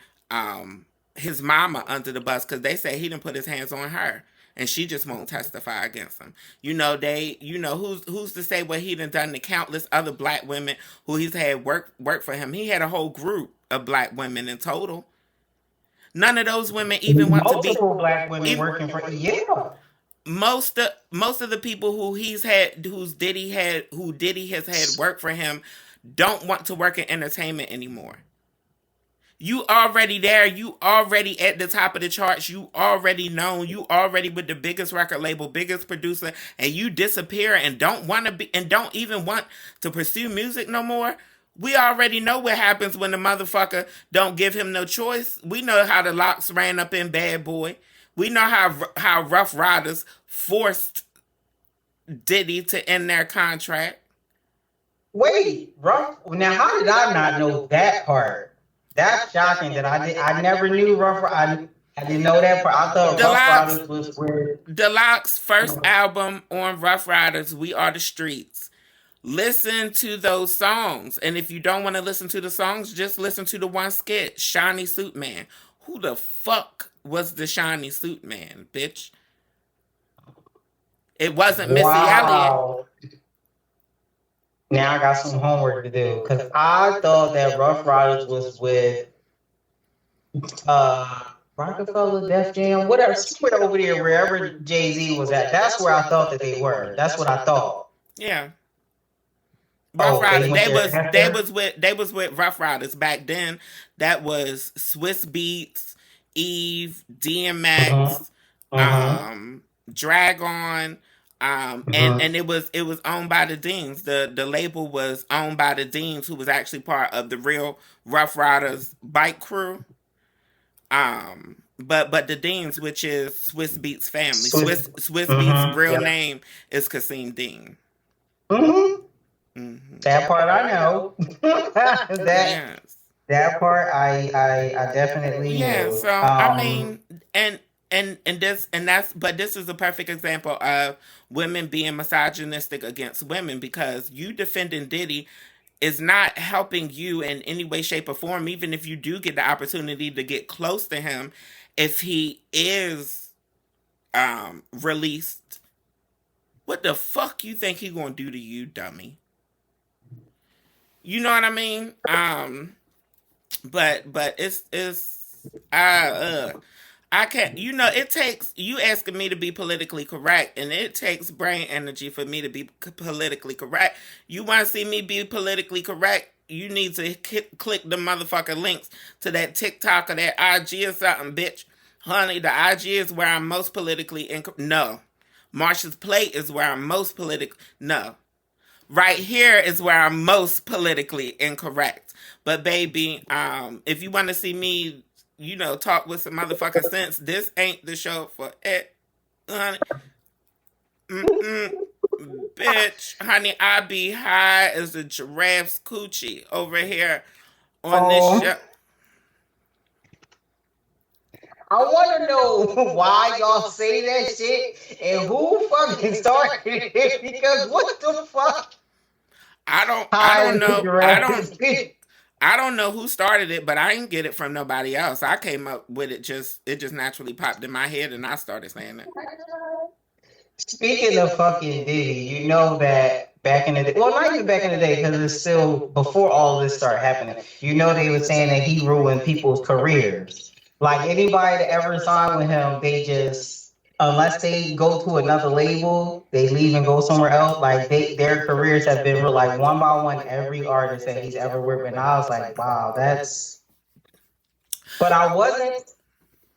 his mama under the bus because they say he didn't put his hands on her and she just won't testify against him. Who's to say what he done to countless other black women who he's had work for him. He had a whole group of black women in total. None of those women even want to be multiple black women working for, yeah. Most of the people who Diddy has had work for him don't want to work in entertainment anymore. You already there. You already at the top of the charts. You already known. You already with the biggest record label, biggest producer, and you disappear and don't want to be and don't even want to pursue music no more. We already know what happens when the motherfucker don't give him no choice. We know how the Locks ran up in Bad Boy. We know how Rough Riders forced Diddy to end their contract. Wait, Rough. Now, how did I not know that part? That's shocking that I never knew Rough. I didn't know that part. I thought Rough Riders was where the Locks' first album on Rough Riders, We Are the Streets. Listen to those songs, and if you don't want to listen to the songs, just listen to the one skit, Shiny Suit Man. Who the fuck was the Shiny Suit Man, bitch? It wasn't Missy Elliott. Now I got some homework to do because I thought that Rough Riders was with Rockefeller, Def Jam, whatever, somewhere over there, wherever Jay-Z was at. That's where I thought that they were. That's what I thought. Yeah. Rough Riders. They was with Rough Riders back then. That was Swiss Beats, Eve, DMX, Dragon, and it was owned by the Deans. The label was owned by the Deans, who was actually part of the real Rough Riders bike crew. But the Deans, which is Swiss Beats family, Swiss Beats' real name is Kasim Dean. That part I know. that Yes. that part I definitely Yeah, knew. so I mean, and but this is a perfect example of women being misogynistic against women, because you defending Diddy is not helping you in any way, shape, or form. Even if you do get the opportunity to get close to him, if he is released, what the fuck you think he gonna do to you, dummy? You know what I mean? But uh I can't, it takes you asking me to be politically correct, and it takes brain energy for me to be politically correct. You want to see me be politically correct? You need to click the motherfucking links to that TikTok or that IG or something, bitch. Honey, the IG is where I'm most politically no. Marsha's Plate is where I'm most politically, no. Right here is where I'm most politically incorrect. But baby, if you want to see me, talk with some motherfucking sense, this ain't the show for it, honey. Mm-mm. Bitch, honey, I be high as a giraffe's coochie over here on this um show. I want to know why y'all say that shit and who fucking started it because what the fuck? I Hi, don't know. Jurassic. I don't know who started it, but I didn't get it from nobody else. I came up with it, it just naturally popped in my head and I started saying it. Speaking of fucking Diddy, you know that back in the day, well, not even back in the day, because it's still before all this started happening. You know, they were saying that he ruined people's careers. Like anybody that ever signed with him, they just, unless they go to another label, they leave and go somewhere else. Like their careers have been real, like one by one. Every artist that he's ever worked with, and I was like, wow, that's. But I wasn't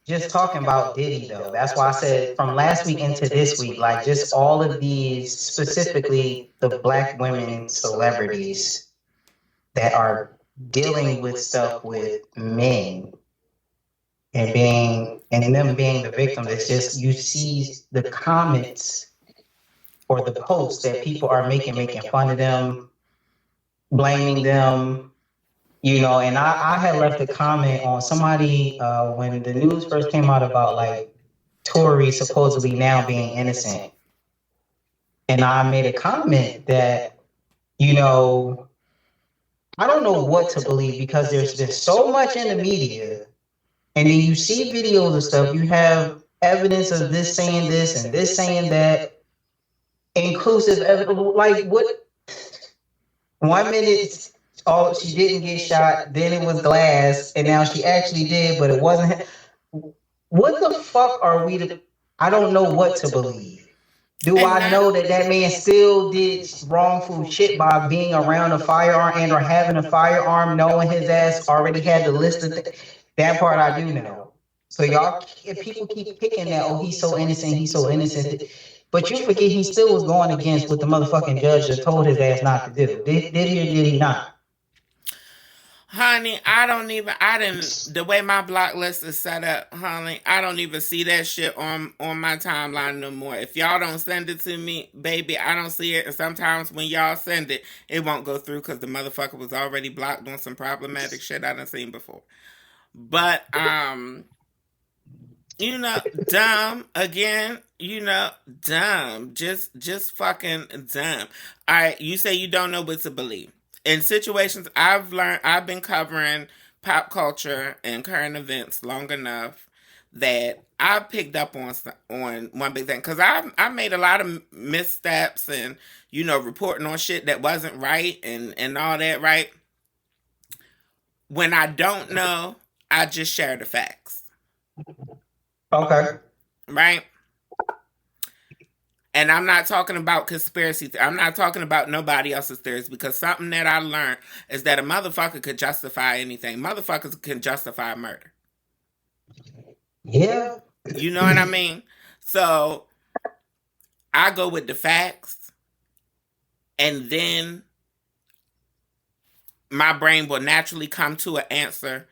just talking about Diddy though. That's why I said from last week into this week, like just all of these, specifically the black women celebrities that are dealing with stuff with men and them being the victims. It's just you see the comments or the posts that people are making fun of them, blaming them. And I had left a comment on somebody when the news first came out about like Tory supposedly now being innocent. And I made a comment that, you know, I don't know what to believe because there's been so much in the media. And then you see videos of stuff, you have evidence of this and this saying that, inclusive evidence. Like, what? 1 minute, oh, she didn't get shot, then it was glass, and now she actually did, but it wasn't. What the fuck are we to? I don't know what to believe. Do And I know that that man still did wrongful shit by being around a firearm and or having a firearm, knowing his ass already had the list of that part I do know. So y'all, if people keep picking that, oh, he's so innocent, but you forget he still was going against what the motherfucking judge just told his ass not to do. Did he or did he not? Honey, the way my block list is set up, honey, I don't even see that shit on my timeline no more. If y'all don't send it to me, baby, I don't see it. And sometimes when y'all send it, it won't go through because the motherfucker was already blocked on some problematic shit I done seen before. But, dumb again, dumb, just fucking dumb. All right, you say you don't know what to believe. In situations I've been covering pop culture and current events long enough that I picked up on one big thing, because I made a lot of missteps and reporting on shit that wasn't right and all that, right? When I don't know, I just share the facts. Okay. Right? And I'm not talking about conspiracy. I'm not talking about nobody else's theories, because something that I learned is that a motherfucker could justify anything. Motherfuckers can justify murder. Yeah. You know what I mean? So I go with the facts, and then my brain will naturally come to an answer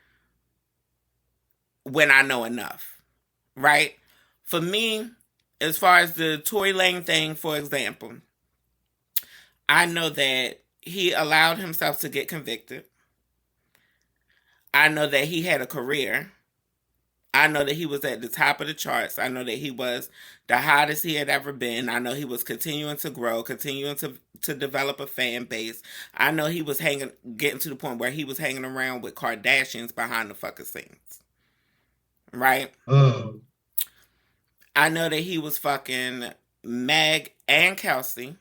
when I know enough. Right? For me, as far as the Tory Lane thing, for example, I know that he allowed himself to get convicted. I know that he had a career. I know that he was at the top of the charts. I know that he was the hottest he had ever been. I know he was continuing to grow, continuing to develop a fan base. I know he was getting to the point where he was hanging around with Kardashians behind the fucking scenes. Right? I know that he was fucking Meg and Kelsey.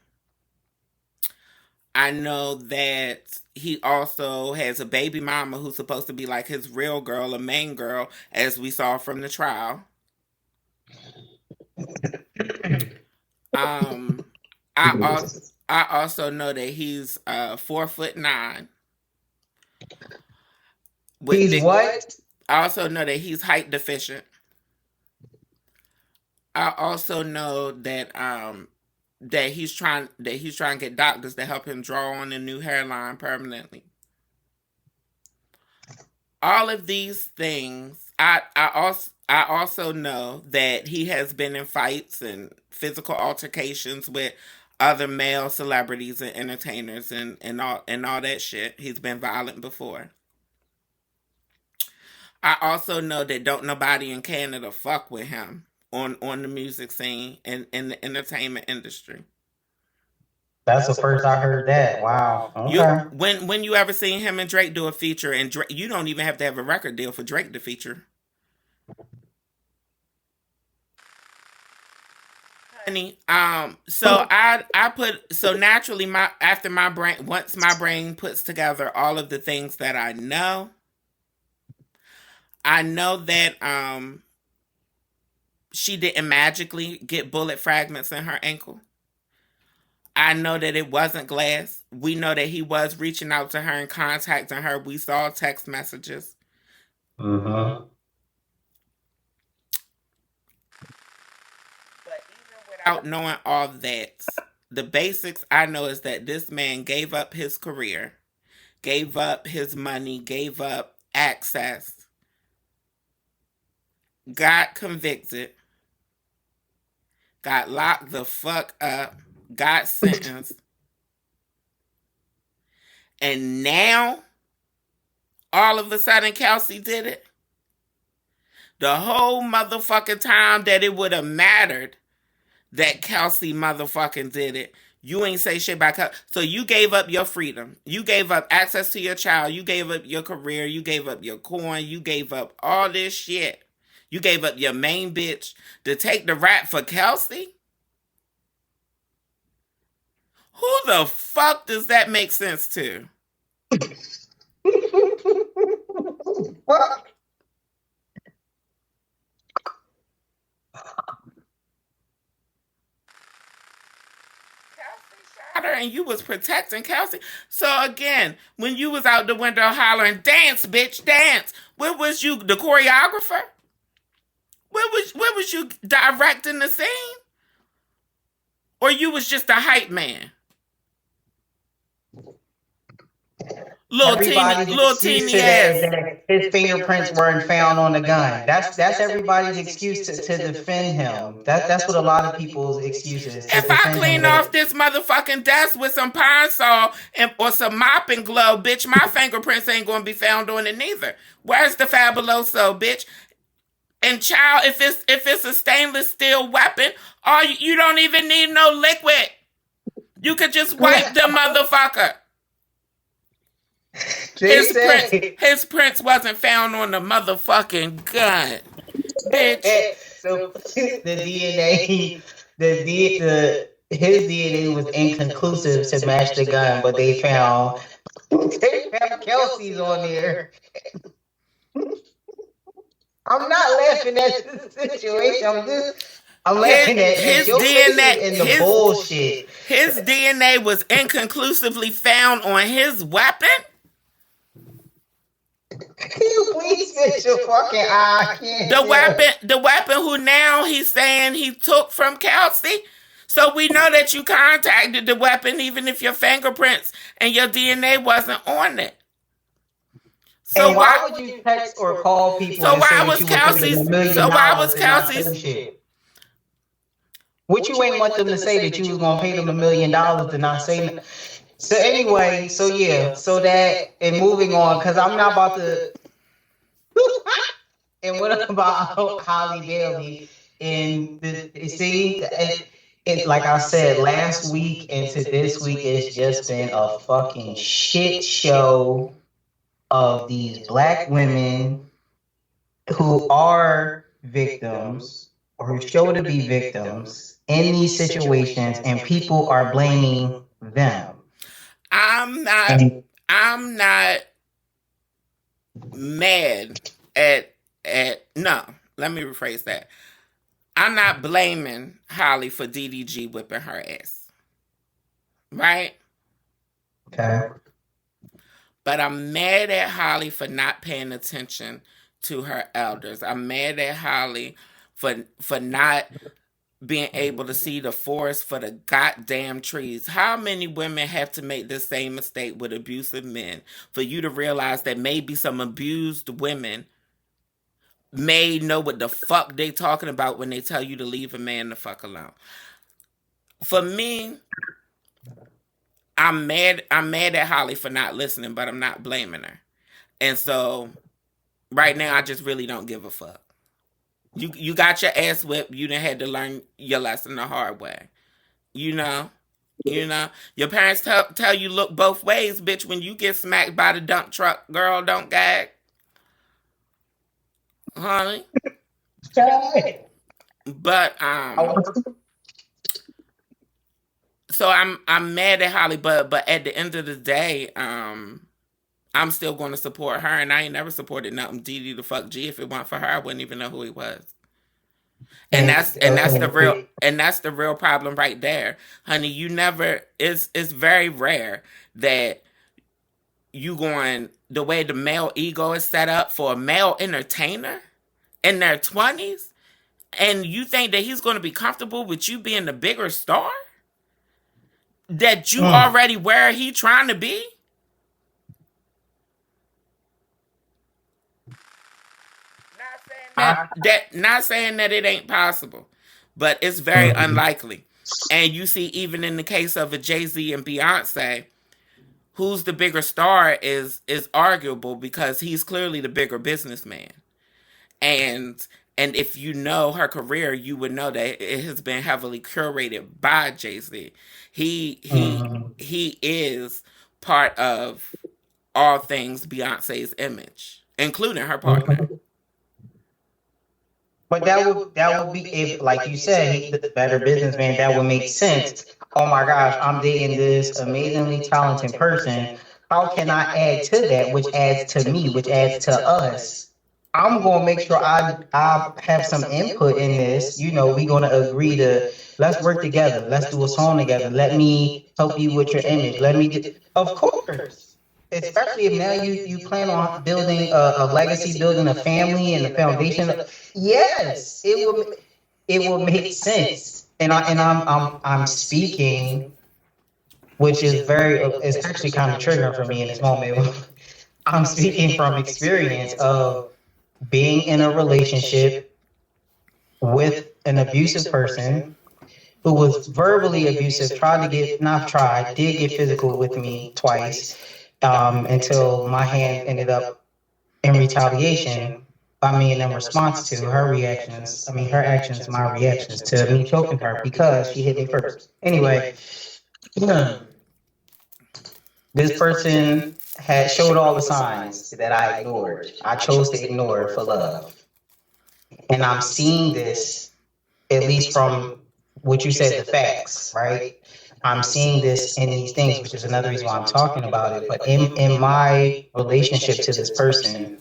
I know that he also has a baby mama who's supposed to be like his real girl, a main girl, as we saw from the trial. I also know that he's 4'9". He's what? I also know that he's height deficient. I also know that that he's trying to get doctors to help him draw on a new hairline permanently. All of these things, I also know that he has been in fights and physical altercations with other male celebrities and entertainers and all that shit. He's been violent before. I also know that don't nobody in Canada fuck with him on the music scene and in the entertainment industry. That's the first I heard that. Wow. Okay. When you ever seen him and Drake do a feature, and Drake, you don't even have to have a record deal for Drake to feature. Honey, so naturally once my brain puts together all of the things that I know that she didn't magically get bullet fragments in her ankle. I know that it wasn't glass. We know that he was reaching out to her and contacting her. We saw text messages. Mm-hmm. But even without knowing all that, the basics I know is that this man gave up his career, gave up his money, gave up access, got convicted, got locked the fuck up, got sentenced, and now all of a sudden Kelsey did it. The whole motherfucking time that it would have mattered that Kelsey motherfucking did it, you ain't say shit about Kelsey. So you gave up your freedom. You gave up access to your child. You gave up your career. You gave up your coin. You gave up all this shit. You gave up your main bitch to take the rap for Kelsey? Who the fuck does that make sense to? What? And you was protecting Kelsey. So again, when you was out the window hollering, "Dance, bitch, dance," where was you, the choreographer? Where was you directing the scene? Or you was just a hype man? Little teeny ass. His fingerprints weren't found on the gun. That's everybody's excuse to defend him. That's what a lot of people's excuses. If I clean off this motherfucking desk with some Pine Sol or some mopping glue, bitch, my fingerprints ain't gonna be found on it neither. Where's the Fabuloso, bitch? And child, if it's a stainless steel weapon, you don't even need no liquid. You could just wipe the motherfucker. His prints wasn't found on the motherfucking gun, bitch. So the DNA, his DNA was inconclusive to match the gun, but they found Kelsey's on there. I'm not laughing at the situation. I'm laughing at his DNA and the bullshit. His DNA was inconclusively found on his weapon. Can you please fix your fucking eye? The weapon who now he's saying he took from Kelsey. So we know that you contacted the weapon even if your fingerprints and your DNA wasn't on it. So and why would you text or call people? So why was Kelsey's? What you ain't want them to say that you was gonna pay them $1 million to not say? So anyway, so yeah, so that and moving on, because I'm not about to. And what about Holly Bailey? And see, it like I said last week into this week, it's just been a fucking shit show of these black women who are victims or who show to be victims in these situations, and people are blaming them. I'm not. And I'm not mad at no. Let me rephrase that. I'm not blaming Holly for DDG whipping her ass, right? okay, But I'm mad at Holly for not paying attention to her elders. I'm mad at Holly for not being able to see the forest for the goddamn trees. How many women have to make the same mistake with abusive men for you to realize that maybe some abused women may know what the fuck they talking about when they tell you to leave a man the fuck alone? For me, I'm mad. I'm mad at Holly for not listening, but I'm not blaming her. And so right now, I just really don't give a fuck. You got your ass whipped. You done had to learn your lesson the hard way. You know. You know, your parents tell you look both ways, bitch. When you get smacked by the dump truck, girl, don't gag, honey. But so I'm mad at Holly, but at the end of the day, I'm still going to support her, and I ain't never supported nothing DD the fuck G. If it weren't for her, I wouldn't even know who he was. And that's the real problem right there, honey. You never. It's very rare that you going the way the male ego is set up for a male entertainer in their 20s, and you think that he's going to be comfortable with you being the bigger star that you already where he trying to be. Not saying that it ain't possible, but it's very unlikely. And you see, even in the case of a Jay-Z and Beyonce, who's the bigger star is arguable because he's clearly the bigger businessman. And if you know her career, you would know that it has been heavily curated by Jay-Z. He is part of all things Beyonce's image, including her partner. But that would be if, like you said, he's the better businessman. That would make sense. Oh my gosh, I'm dating this amazingly talented person. How can I add to that? Which adds to me, which adds to us. I'm gonna make sure I have some input in this. We're gonna agree to let's work together. Let's do a song together. Let me help you with your image. Of course. Especially if now you plan on building a legacy, building a family and a foundation. Yes, it will make sense. I'm speaking, which is it's actually kind of triggering for me in this moment. I'm speaking from experience of being in a relationship with an abusive person who was verbally abusive, did get physical with me twice, until my hand ended up in retaliation by me and in response to her reactions. I mean, her actions, my reactions to me choking her because she hit me first. Anyway, this person had showed all the signs that I ignored. I chose to ignore for love. And I'm seeing this, at least from what you said, the facts, right? I'm seeing this in these things, which is another reason why I'm talking about it. But in my relationship to this person,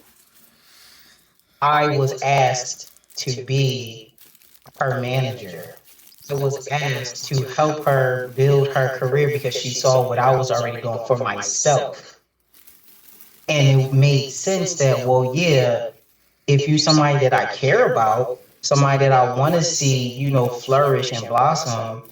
I was asked to be her manager. I was asked to help her build her career because she saw what I was already doing for myself. And it made sense that, well, yeah, if you're somebody that I care about, somebody that I want to see, flourish and blossom,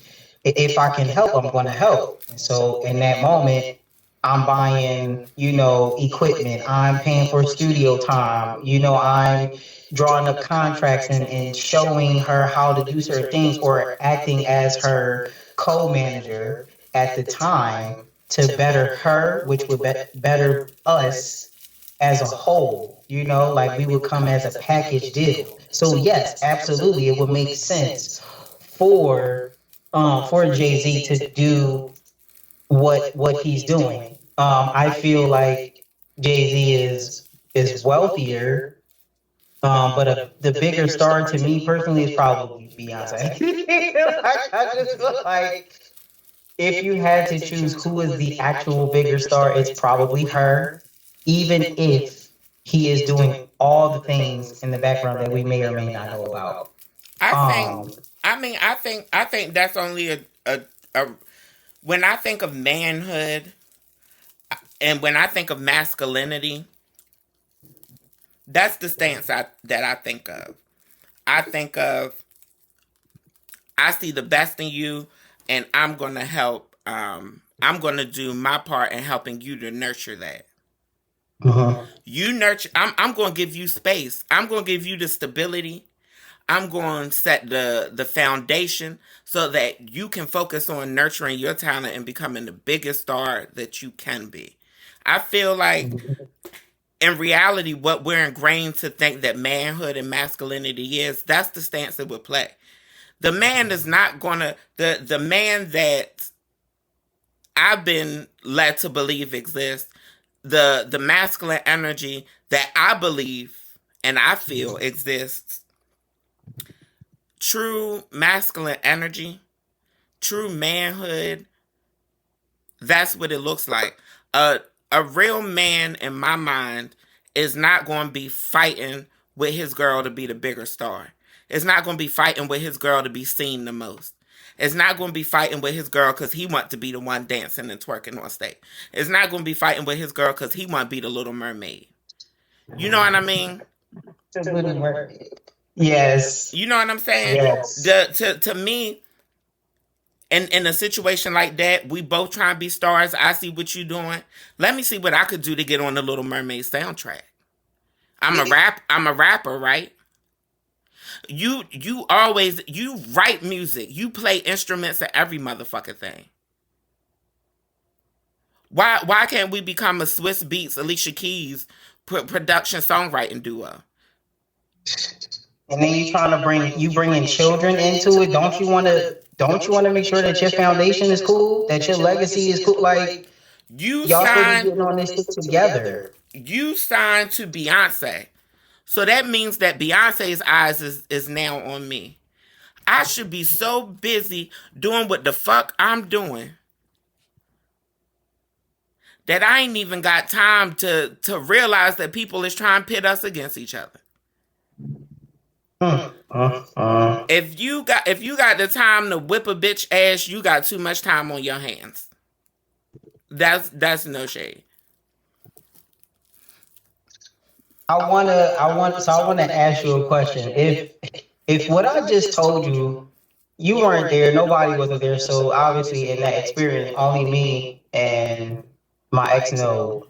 if I can help, I'm going to help. And so in that moment, I'm buying, equipment. I'm paying for studio time. I'm drawing up contracts and showing her how to do certain things or acting as her co-manager at the time to better her, which would better us as a whole. You know, like we would come as a package deal. So yes, absolutely, it would make sense for Jay Z to do what he's doing. I feel like Jay Z is wealthier, but the bigger star to me personally is probably Beyonce. Like, I just feel like if you had to choose who is the actual bigger star, it's probably her, even if he is doing all the things in the background that we may or may not know about. I think. Um, I think that's only a. When I think of manhood and when I think of masculinity, that's the stance that I think of. I think of I see the best in you, and I'm gonna help. I'm gonna do my part in helping you to nurture that. You nurture. I'm gonna give you space. I'm gonna give you the stability. I'm going to set the foundation so that you can focus on nurturing your talent and becoming the biggest star that you can be. I feel like in reality, what we're ingrained to think that manhood and masculinity is, that's the stance it would play. The man is not gonna the man that I've been led to believe exists, the masculine energy that I believe and I feel exists. True masculine energy, true manhood, that's what it looks like. A real man in my mind is not going to be fighting with his girl to be the bigger star. It's not going to be fighting with his girl to be seen the most. It's not going to be fighting with his girl because he wants to be the one dancing and twerking on stage. It's not going to be fighting with his girl because he want to be the Little Mermaid. You know what I mean? The Little Mermaid. Yes. You know what I'm saying? Yes. To me, in a situation like that, we both trying to be stars. I see what you doing. Let me see what I could do to get on the Little Mermaid soundtrack. I'm a rapper, right? You write music. You play instruments and every motherfucking thing. Why can't we become a Swiss Beats, Alicia Keys production songwriting duo? And then you trying to bringing children into it. Don't you want to make sure that your foundation is cool, that your legacy is cool? Like y'all supposed to be getting on this shit together. You signed to Beyonce. So that means that Beyonce's eyes is now on me. I should be so busy doing what the fuck I'm doing that I ain't even got time to realize that people is trying to pit us against each other. If you got the time to whip a bitch ass, you got too much time on your hands. That's no shade. I wanna ask you a question. If what I just told you, you weren't there, nobody wasn't there, so obviously in that experience, only me and my ex know,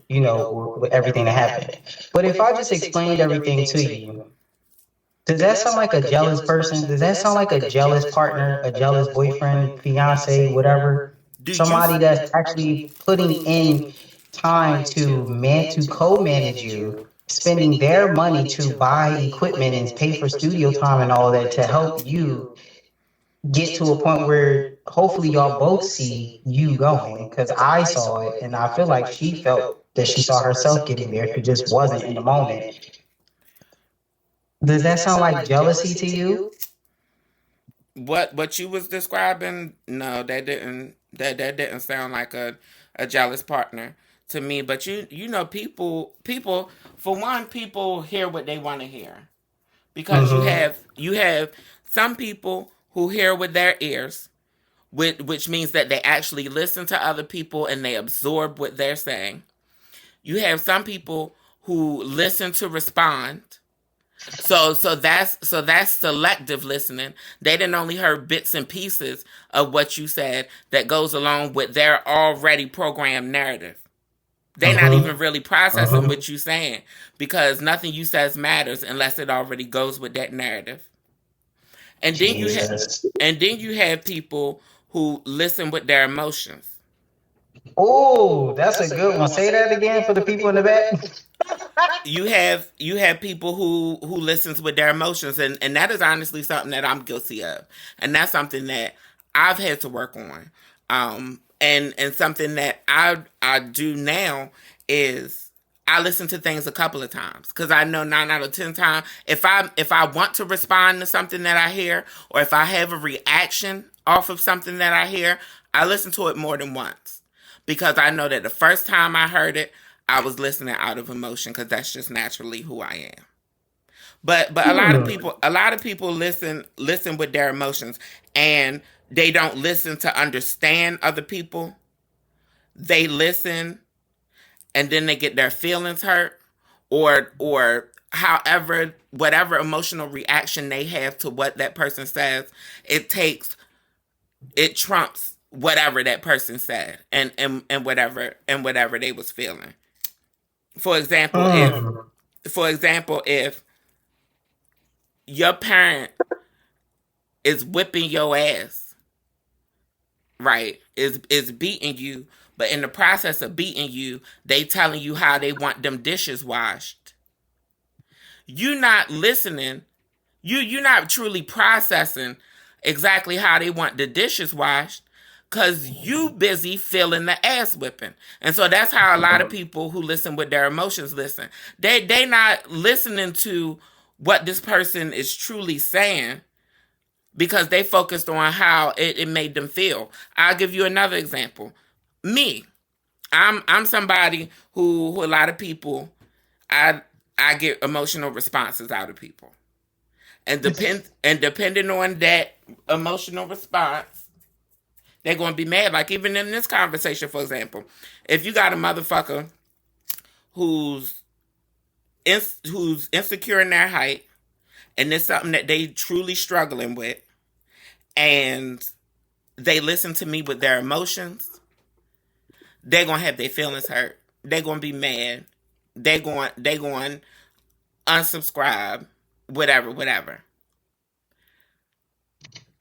with everything that happened. But if I just explained everything to you, does that sound like a jealous person? Does that sound like a jealous partner, a jealous boyfriend, fiance, whatever? Somebody that's actually putting in time to co-manage you, spending their money to buy equipment and pay for studio time and all that to help you get to a point where hopefully y'all both see you going. Because I saw it, and I feel like she felt that she saw herself getting there. She just wasn't in the moment. Does that sound like jealousy to you? What you was describing? No, that didn't sound like a jealous partner to me. But you know, people for one, people hear what they want to hear because you have some people who hear with their ears, which means that they actually listen to other people and they absorb what they're saying. You have some people who listen to respond. So that's selective listening. They didn't only heard bits and pieces of what you said that goes along with their already programmed narrative. They're not even really processing what you're saying because nothing you says matters unless it already goes with that narrative. And then you have people who listen with their emotions. Oh, that's a good one. Say that again for the people in the back. You have people who listens with their emotions, and that is honestly something that I'm guilty of, and that's something that I've had to work on, and something that I do now is I listen to things a couple of times because I know 9 out of 10 times if I want to respond to something that I hear, or if I have a reaction off of something that I hear, I listen to it more than once because I know that the first time I heard it, I was listening out of emotion because that's just naturally who I am. But a lot of people listen with their emotions, and they don't listen to understand other people. They listen and then they get their feelings hurt, or however whatever emotional reaction they have to what that person says, it takes it trumps whatever that person said, and whatever they was feeling. For example, if Mm. for example, if your parent is whipping your ass, right? Is beating you, but in the process of beating you, they telling you how they want them dishes washed. You not listening. You're not truly processing exactly how they want the dishes washed because you busy feeling the ass whipping. And so that's how a lot of people who listen with their emotions listen. They not listening to what this person is truly saying because they focused on how it made them feel. I'll give you another example. Me, I'm somebody who a lot of people, I I get emotional responses out of people. And depending on that emotional response, they're gonna be mad. Like even in this conversation, for example, if you got a motherfucker who's who's insecure in their height, and it's something that they truly struggling with, and they listen to me with their emotions, they're gonna have their feelings hurt. They're gonna be mad. They're going unsubscribe, whatever, whatever.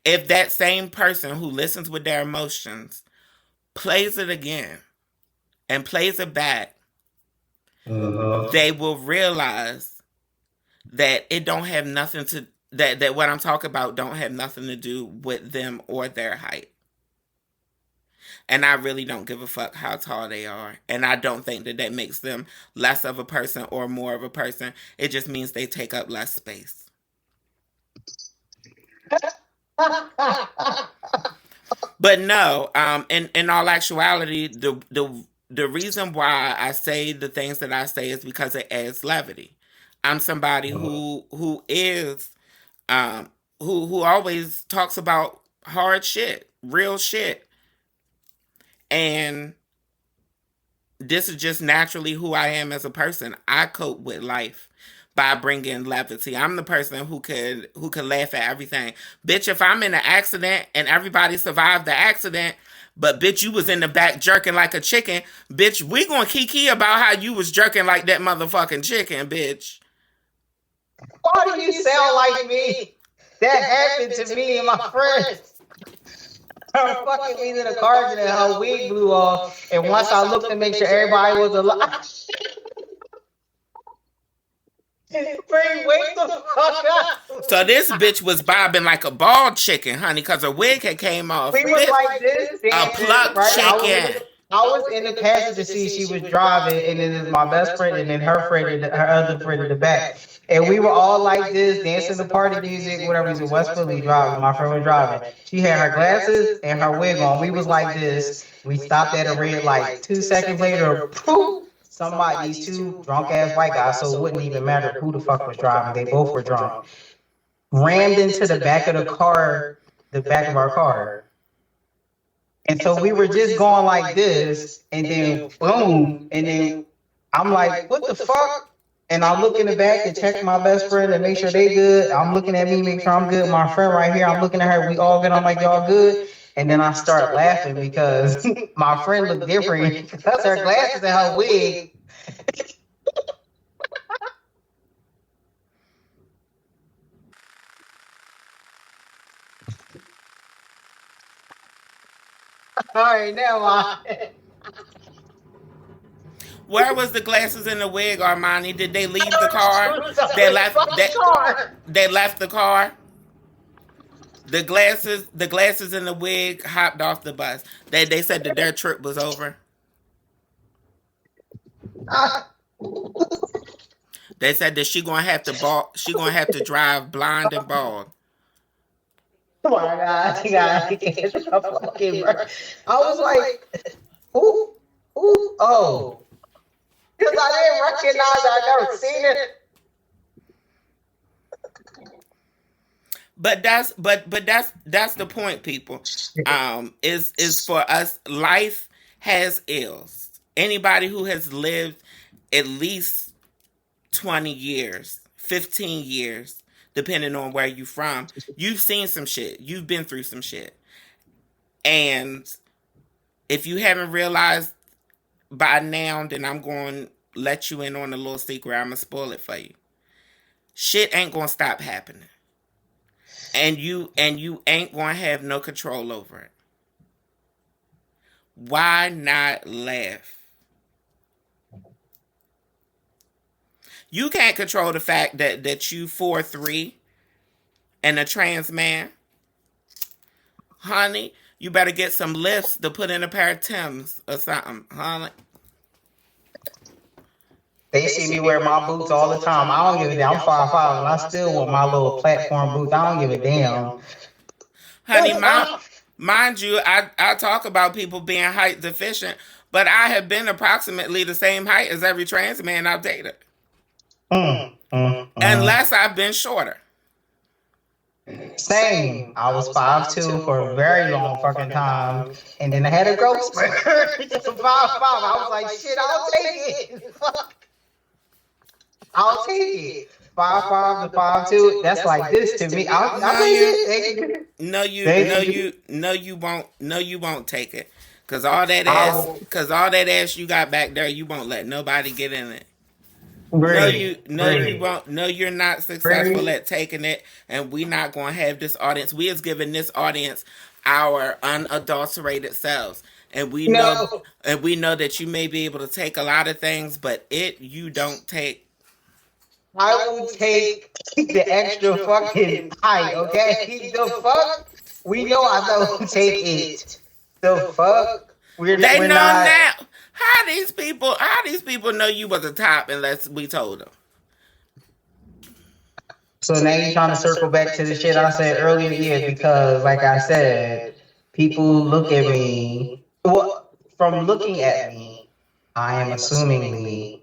If that same person who listens with their emotions plays it again and plays it back, they will realize that it don't have nothing to that what I'm talking about don't have nothing to do with them or their height. And I really don't give a fuck how tall they are. And I don't think that that makes them less of a person or more of a person. It just means they take up less space. But no, in all actuality, the reason why I say the things that I say is because it adds levity. I'm somebody um who always talks about hard shit, real shit, and this is just naturally who I am as a person. I cope with life by bringing levity. I'm the person who could laugh at everything. Bitch, if I'm in an accident and everybody survived the accident, but bitch, you was in the back jerking like a chicken, bitch, we gonna kiki about how you was jerking like that motherfucking chicken, bitch. Why do you sound like me? That happened to me and my friends. Her fucking leaving the car and her wig blew off. And once I looked to make sure everybody was alive, Free, wake the fuck up. So this bitch was bobbing like a bald chicken, honey, because her wig had came off. We was like this A dancing, plucked right? chicken. I was in the passenger seat. She was driving, and then there's my best friend, and then her friend, her other friend in the back. And we were all like this, dancing to party music, whatever. We was in West Philly driving. My friend was driving. She had her glasses and her wig on. We was like this. We stopped at a red light. 2 seconds later, poof, somebody, these two drunk ass white guys, so it wouldn't even matter who the fuck was driving. They both were drunk. Rammed into the back of the car, the back of our car. And so we were just going like this, and then boom, and then I'm like, what the fuck? And I look in the back to check my best friend and make sure they good. I'm looking at me, make sure I'm good. My friend right here, I'm looking at her. We all good. I'm like, y'all good? And then I start laughing because my friend looked different because her glasses and her wig. All right, now I. Where was the glasses and the wig, Armani? Did they leave the car? They This left. fucking car. They left the car. The glasses and the wig hopped off the bus. They said that their trip was over. They said that she gonna have to she gonna have to drive blind and bald. Oh my God, you got to get the fucking bird. I was like, who? Who? Oh. Because I didn't recognize it. I never seen it. But that's the point, people. Is for us, life has ills. Anybody who has lived at least 20 years, 15 years, depending on where you from, you've seen some shit. You've been through some shit. And if you haven't realized by now, then I'm going to let you in on a little secret. I'm going to spoil it for you. Shit ain't going to stop happening. And you ain't going to have no control over it. Why not laugh? You can't control the fact that you 4'3" and a trans man. Honey, you better get some lifts to put in a pair of Timbs or something, honey. They see me wear my boots all the time. I don't give a damn. I'm 5'5" and I still wear my little platform boots. I don't give a damn. Honey, mind you, I talk about people being height deficient, but I have been approximately the same height as every trans man I've dated. Unless I've been shorter. Same. I was 5'2" for a very long fucking time. And then I had a growth spurt. 5'5". I was like, shit, I'll take it. I'll take it. 5'5" to 5'2". That's like this to me. I'll take it. No, you won't. No, you won't take it. Cause all that ass you got back there, you won't let nobody get in it. You won't. No, you're not successful at taking it, and we're not going to have this audience. We is giving this audience our unadulterated selves, and we know that you may be able to take a lot of things, but you don't take. I will take the extra fucking height, okay? The fuck? We know I don't take it. The fuck? They know now. How these people know you was a top unless we told them? So now you're trying to circle back to the shit I said earlier, yeah, because like I said, people look at me. Well, from looking at me, I am assumingly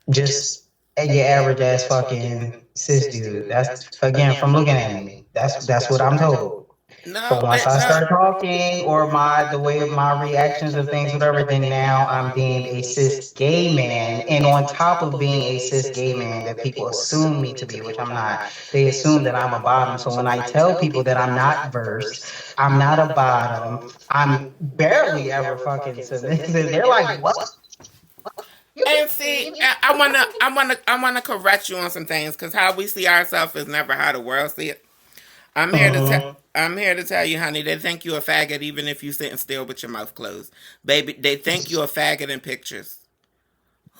just your average ass fucking cis dude. That's again from looking at me. That's what I'm told. But once I start talking or the way of my reactions of things, whatever, then now I'm being a cis gay man. And on top of being a cis gay man that people assume me to be, which I'm not, they assume that I'm a bottom. So when I tell people that I'm not versed, I'm not a bottom, I'm barely ever fucking submissive, they're like, what? And see, I wanna correct you on some things, because how we see ourselves is never how the world see it. I'm here to tell you, honey, they think you a faggot even if you sitting still with your mouth closed. Baby, they think you a faggot in pictures.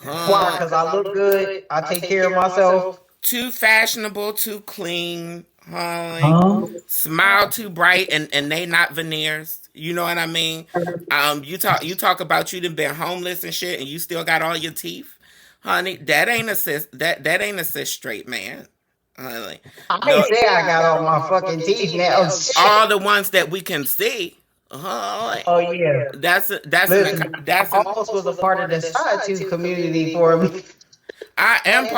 Why? Because I look good, I take care of myself. Too fashionable, too clean, honey. Smile too bright, and they not veneers. You know what I mean? You talk about you done been homeless and shit, and you still got all your teeth, honey. That ain't a cis. That ain't a cis straight man. Honey. I can't say I got all my fucking teeth now. All the ones that we can see. Oh yeah. That's almost was a part of the side tooth community for me. I am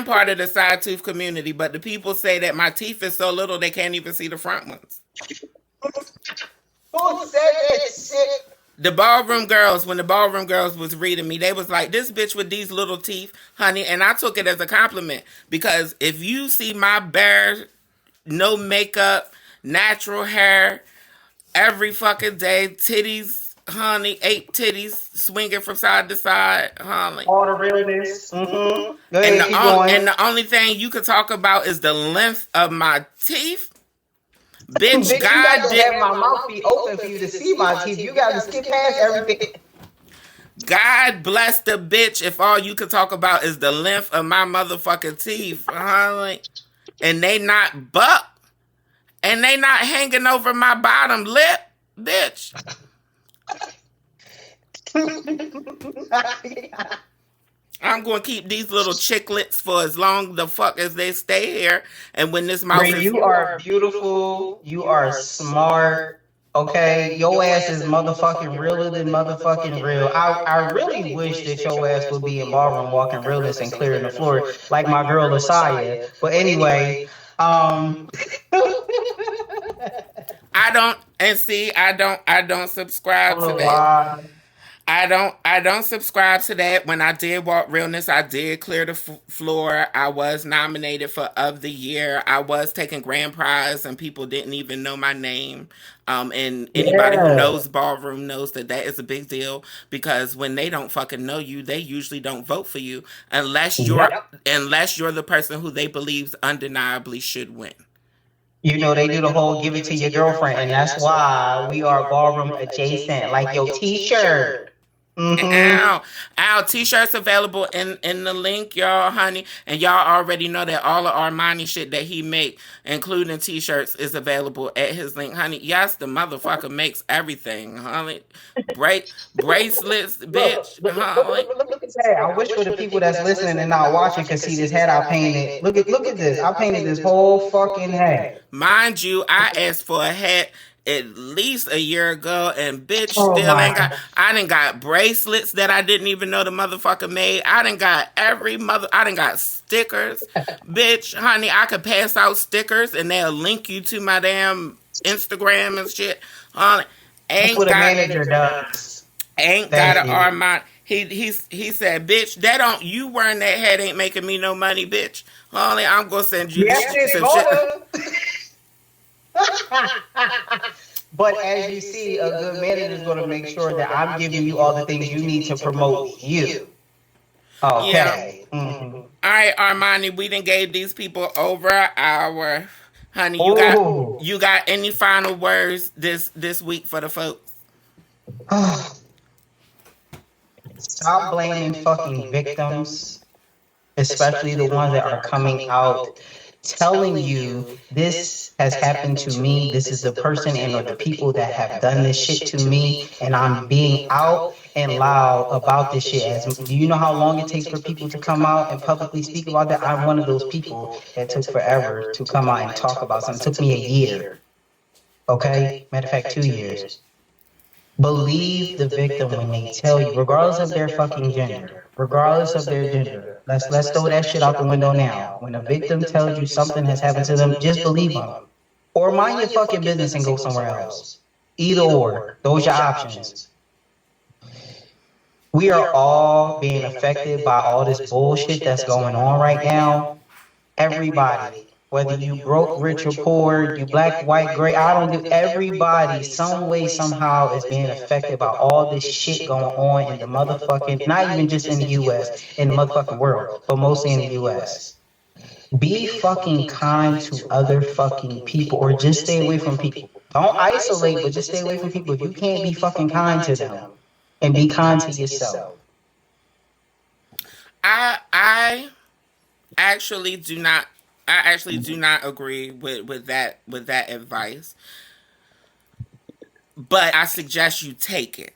part of the side tooth community, but the people say that my teeth is so little they can't even see the front ones. Who said that shit? The ballroom girls, when the ballroom girls was reading me, they was like, this bitch with these little teeth, honey, and I took it as a compliment, because if you see my bare, no makeup, natural hair, every fucking day, titties, honey, 8 titties, swinging from side to side, honey. All the realness. Mm-hmm. And the only thing you could talk about is the length of my teeth. Bitch, God damn, my mouth be open for you to see my teeth. You gotta skip past everything. God bless the bitch if all you can talk about is the length of my motherfucking teeth, honey. And they not buck. And they not hanging over my bottom lip, bitch. I'm going to keep these little chiclets for as long the fuck as they stay here. And when this mouth Ray, is... you are beautiful. You are smart. Okay, your ass is motherfucking realer than motherfucking real. I really wish that your ass would be in ballroom walking realness and clearing the floor like my girl Asaya. But anyway, I don't, and see, I don't subscribe to that. I don't subscribe to that. When I did Walk Realness, I did clear the floor. I was nominated for of the year. I was taking grand prize, and people didn't even know my name. And anybody who yeah. knows ballroom knows that that is a big deal, because when they don't fucking know you, they usually don't vote for you Yep. unless you're the person who they believe undeniably should win. You know, they do the whole give it to your girlfriend, and that's why we are ballroom adjacent, like your t-shirt. Mm-hmm. Our t-shirts available in the link, y'all, honey. And y'all already know that all of Armani shit that he make, including t-shirts, is available at his link, honey. Yes, the motherfucker makes everything, honey. Bracelets, bitch, honey. Look at that. I wish for the people that's listening and not watching could see this hat I painted. Look at this. I painted this whole fucking hat. Mind you, I asked for a hat at least a year ago, and bitch Oh still ain't my. got. I done got bracelets that I didn't even know the motherfucker made. I done got I done got stickers, bitch, honey. I could pass out stickers and they'll link you to my damn Instagram and shit. Honey, That's what a manager does. Ain't got an Armani. He said, bitch, that don't you wearing that hat ain't making me no money, bitch. Honey, I'm gonna send you some shit. But as you see, a good manager is going to make sure that I'm giving you all the things you need to promote you. Okay. Yeah. Mm-hmm. All right, Armani, we done gave these people over an hour. Honey, you got any final words this week for the folks? Stop blaming fucking victims, especially the ones that are coming out telling you this has happened to me, this is the person and or the people that have done this shit to me, and I'm being out and loud about this shit. Do you know how long it takes for people to come out and publicly speak about that? I'm one of those people that took forever to come out and talk about something. It took me a year. Okay? Matter of fact, 2 years. Believe the victim when they tell you, regardless of their fucking gender, regardless of their gender. Let's throw that shit out the window now. When a victim tells you something has happened to them, just believe them. Or mind your fucking business and go somewhere else. Either or. Those are your options. We are all being affected by all this bullshit that's going on right now. Everybody. Whether you broke, rich, or poor, you black, white, gray, I don't give. Everybody, some way, somehow, is being affected by all this shit going on in the motherfucking, not even just in the U.S., in the motherfucking world, but mostly in the U.S. Be fucking kind to other fucking people, or just stay away from people. Don't isolate, but just stay away from people. If you can't be fucking kind to them, and be kind to yourself. I actually do not agree with that advice. But I suggest you take it.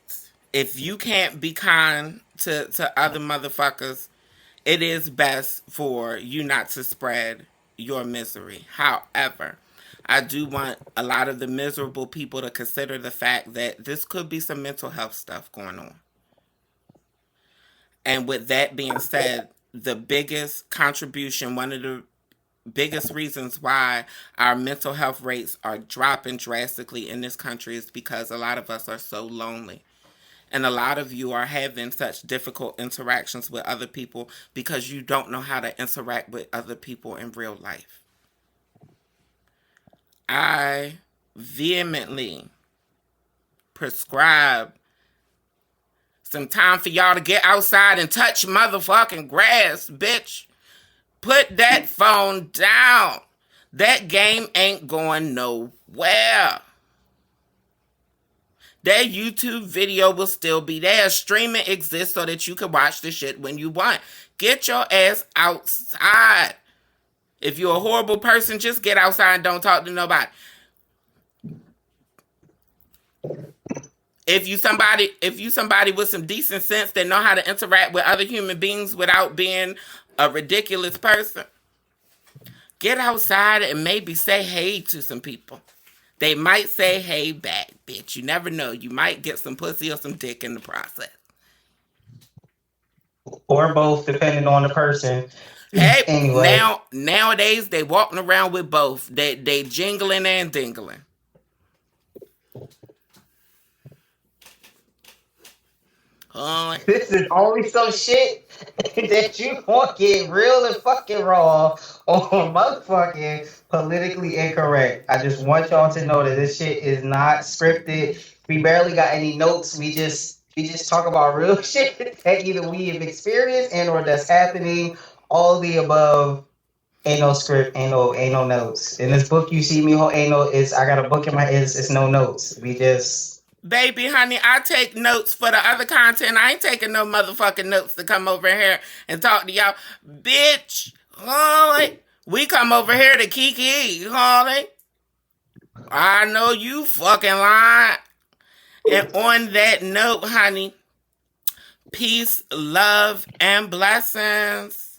If you can't be kind to other motherfuckers, it is best for you not to spread your misery. However, I do want a lot of the miserable people to consider the fact that this could be some mental health stuff going on. And with that being said, the biggest contribution, one of the biggest reasons why our mental health rates are dropping drastically in this country is because a lot of us are so lonely. And a lot of you are having such difficult interactions with other people because you don't know how to interact with other people in real life. I vehemently prescribe some time for y'all to get outside and touch motherfucking grass, bitch. Put that phone down. That game ain't going nowhere. Their YouTube video will still be there. Streaming exists so that you can watch the shit when you want. Get your ass outside. If you're a horrible person, just get outside and don't talk to nobody. If you somebody with some decent sense that know how to interact with other human beings without being a ridiculous person, get outside and maybe say hey to some people. They might say hey back, bitch. You never know. You might get some pussy or some dick in the process. Or both, depending on the person. Hey, Anyway. nowadays they walking around with both. They jingling and dingling. This is only some shit that you want to get real and fucking raw on motherfucking politically incorrect. I just want y'all to know that this shit is not scripted. We barely got any notes. We just talk about real shit that either we have experienced and or that's happening. All the above. Ain't no script, ain't no notes. In this book you see me ain't no I got a book in my it's no notes. We just Baby, honey, I take notes for the other content. I ain't taking no motherfucking notes to come over here and talk to y'all. Bitch, Holly, we come over here to kiki, Holly. I know you fucking lying. And on that note, honey, peace, love, and blessings.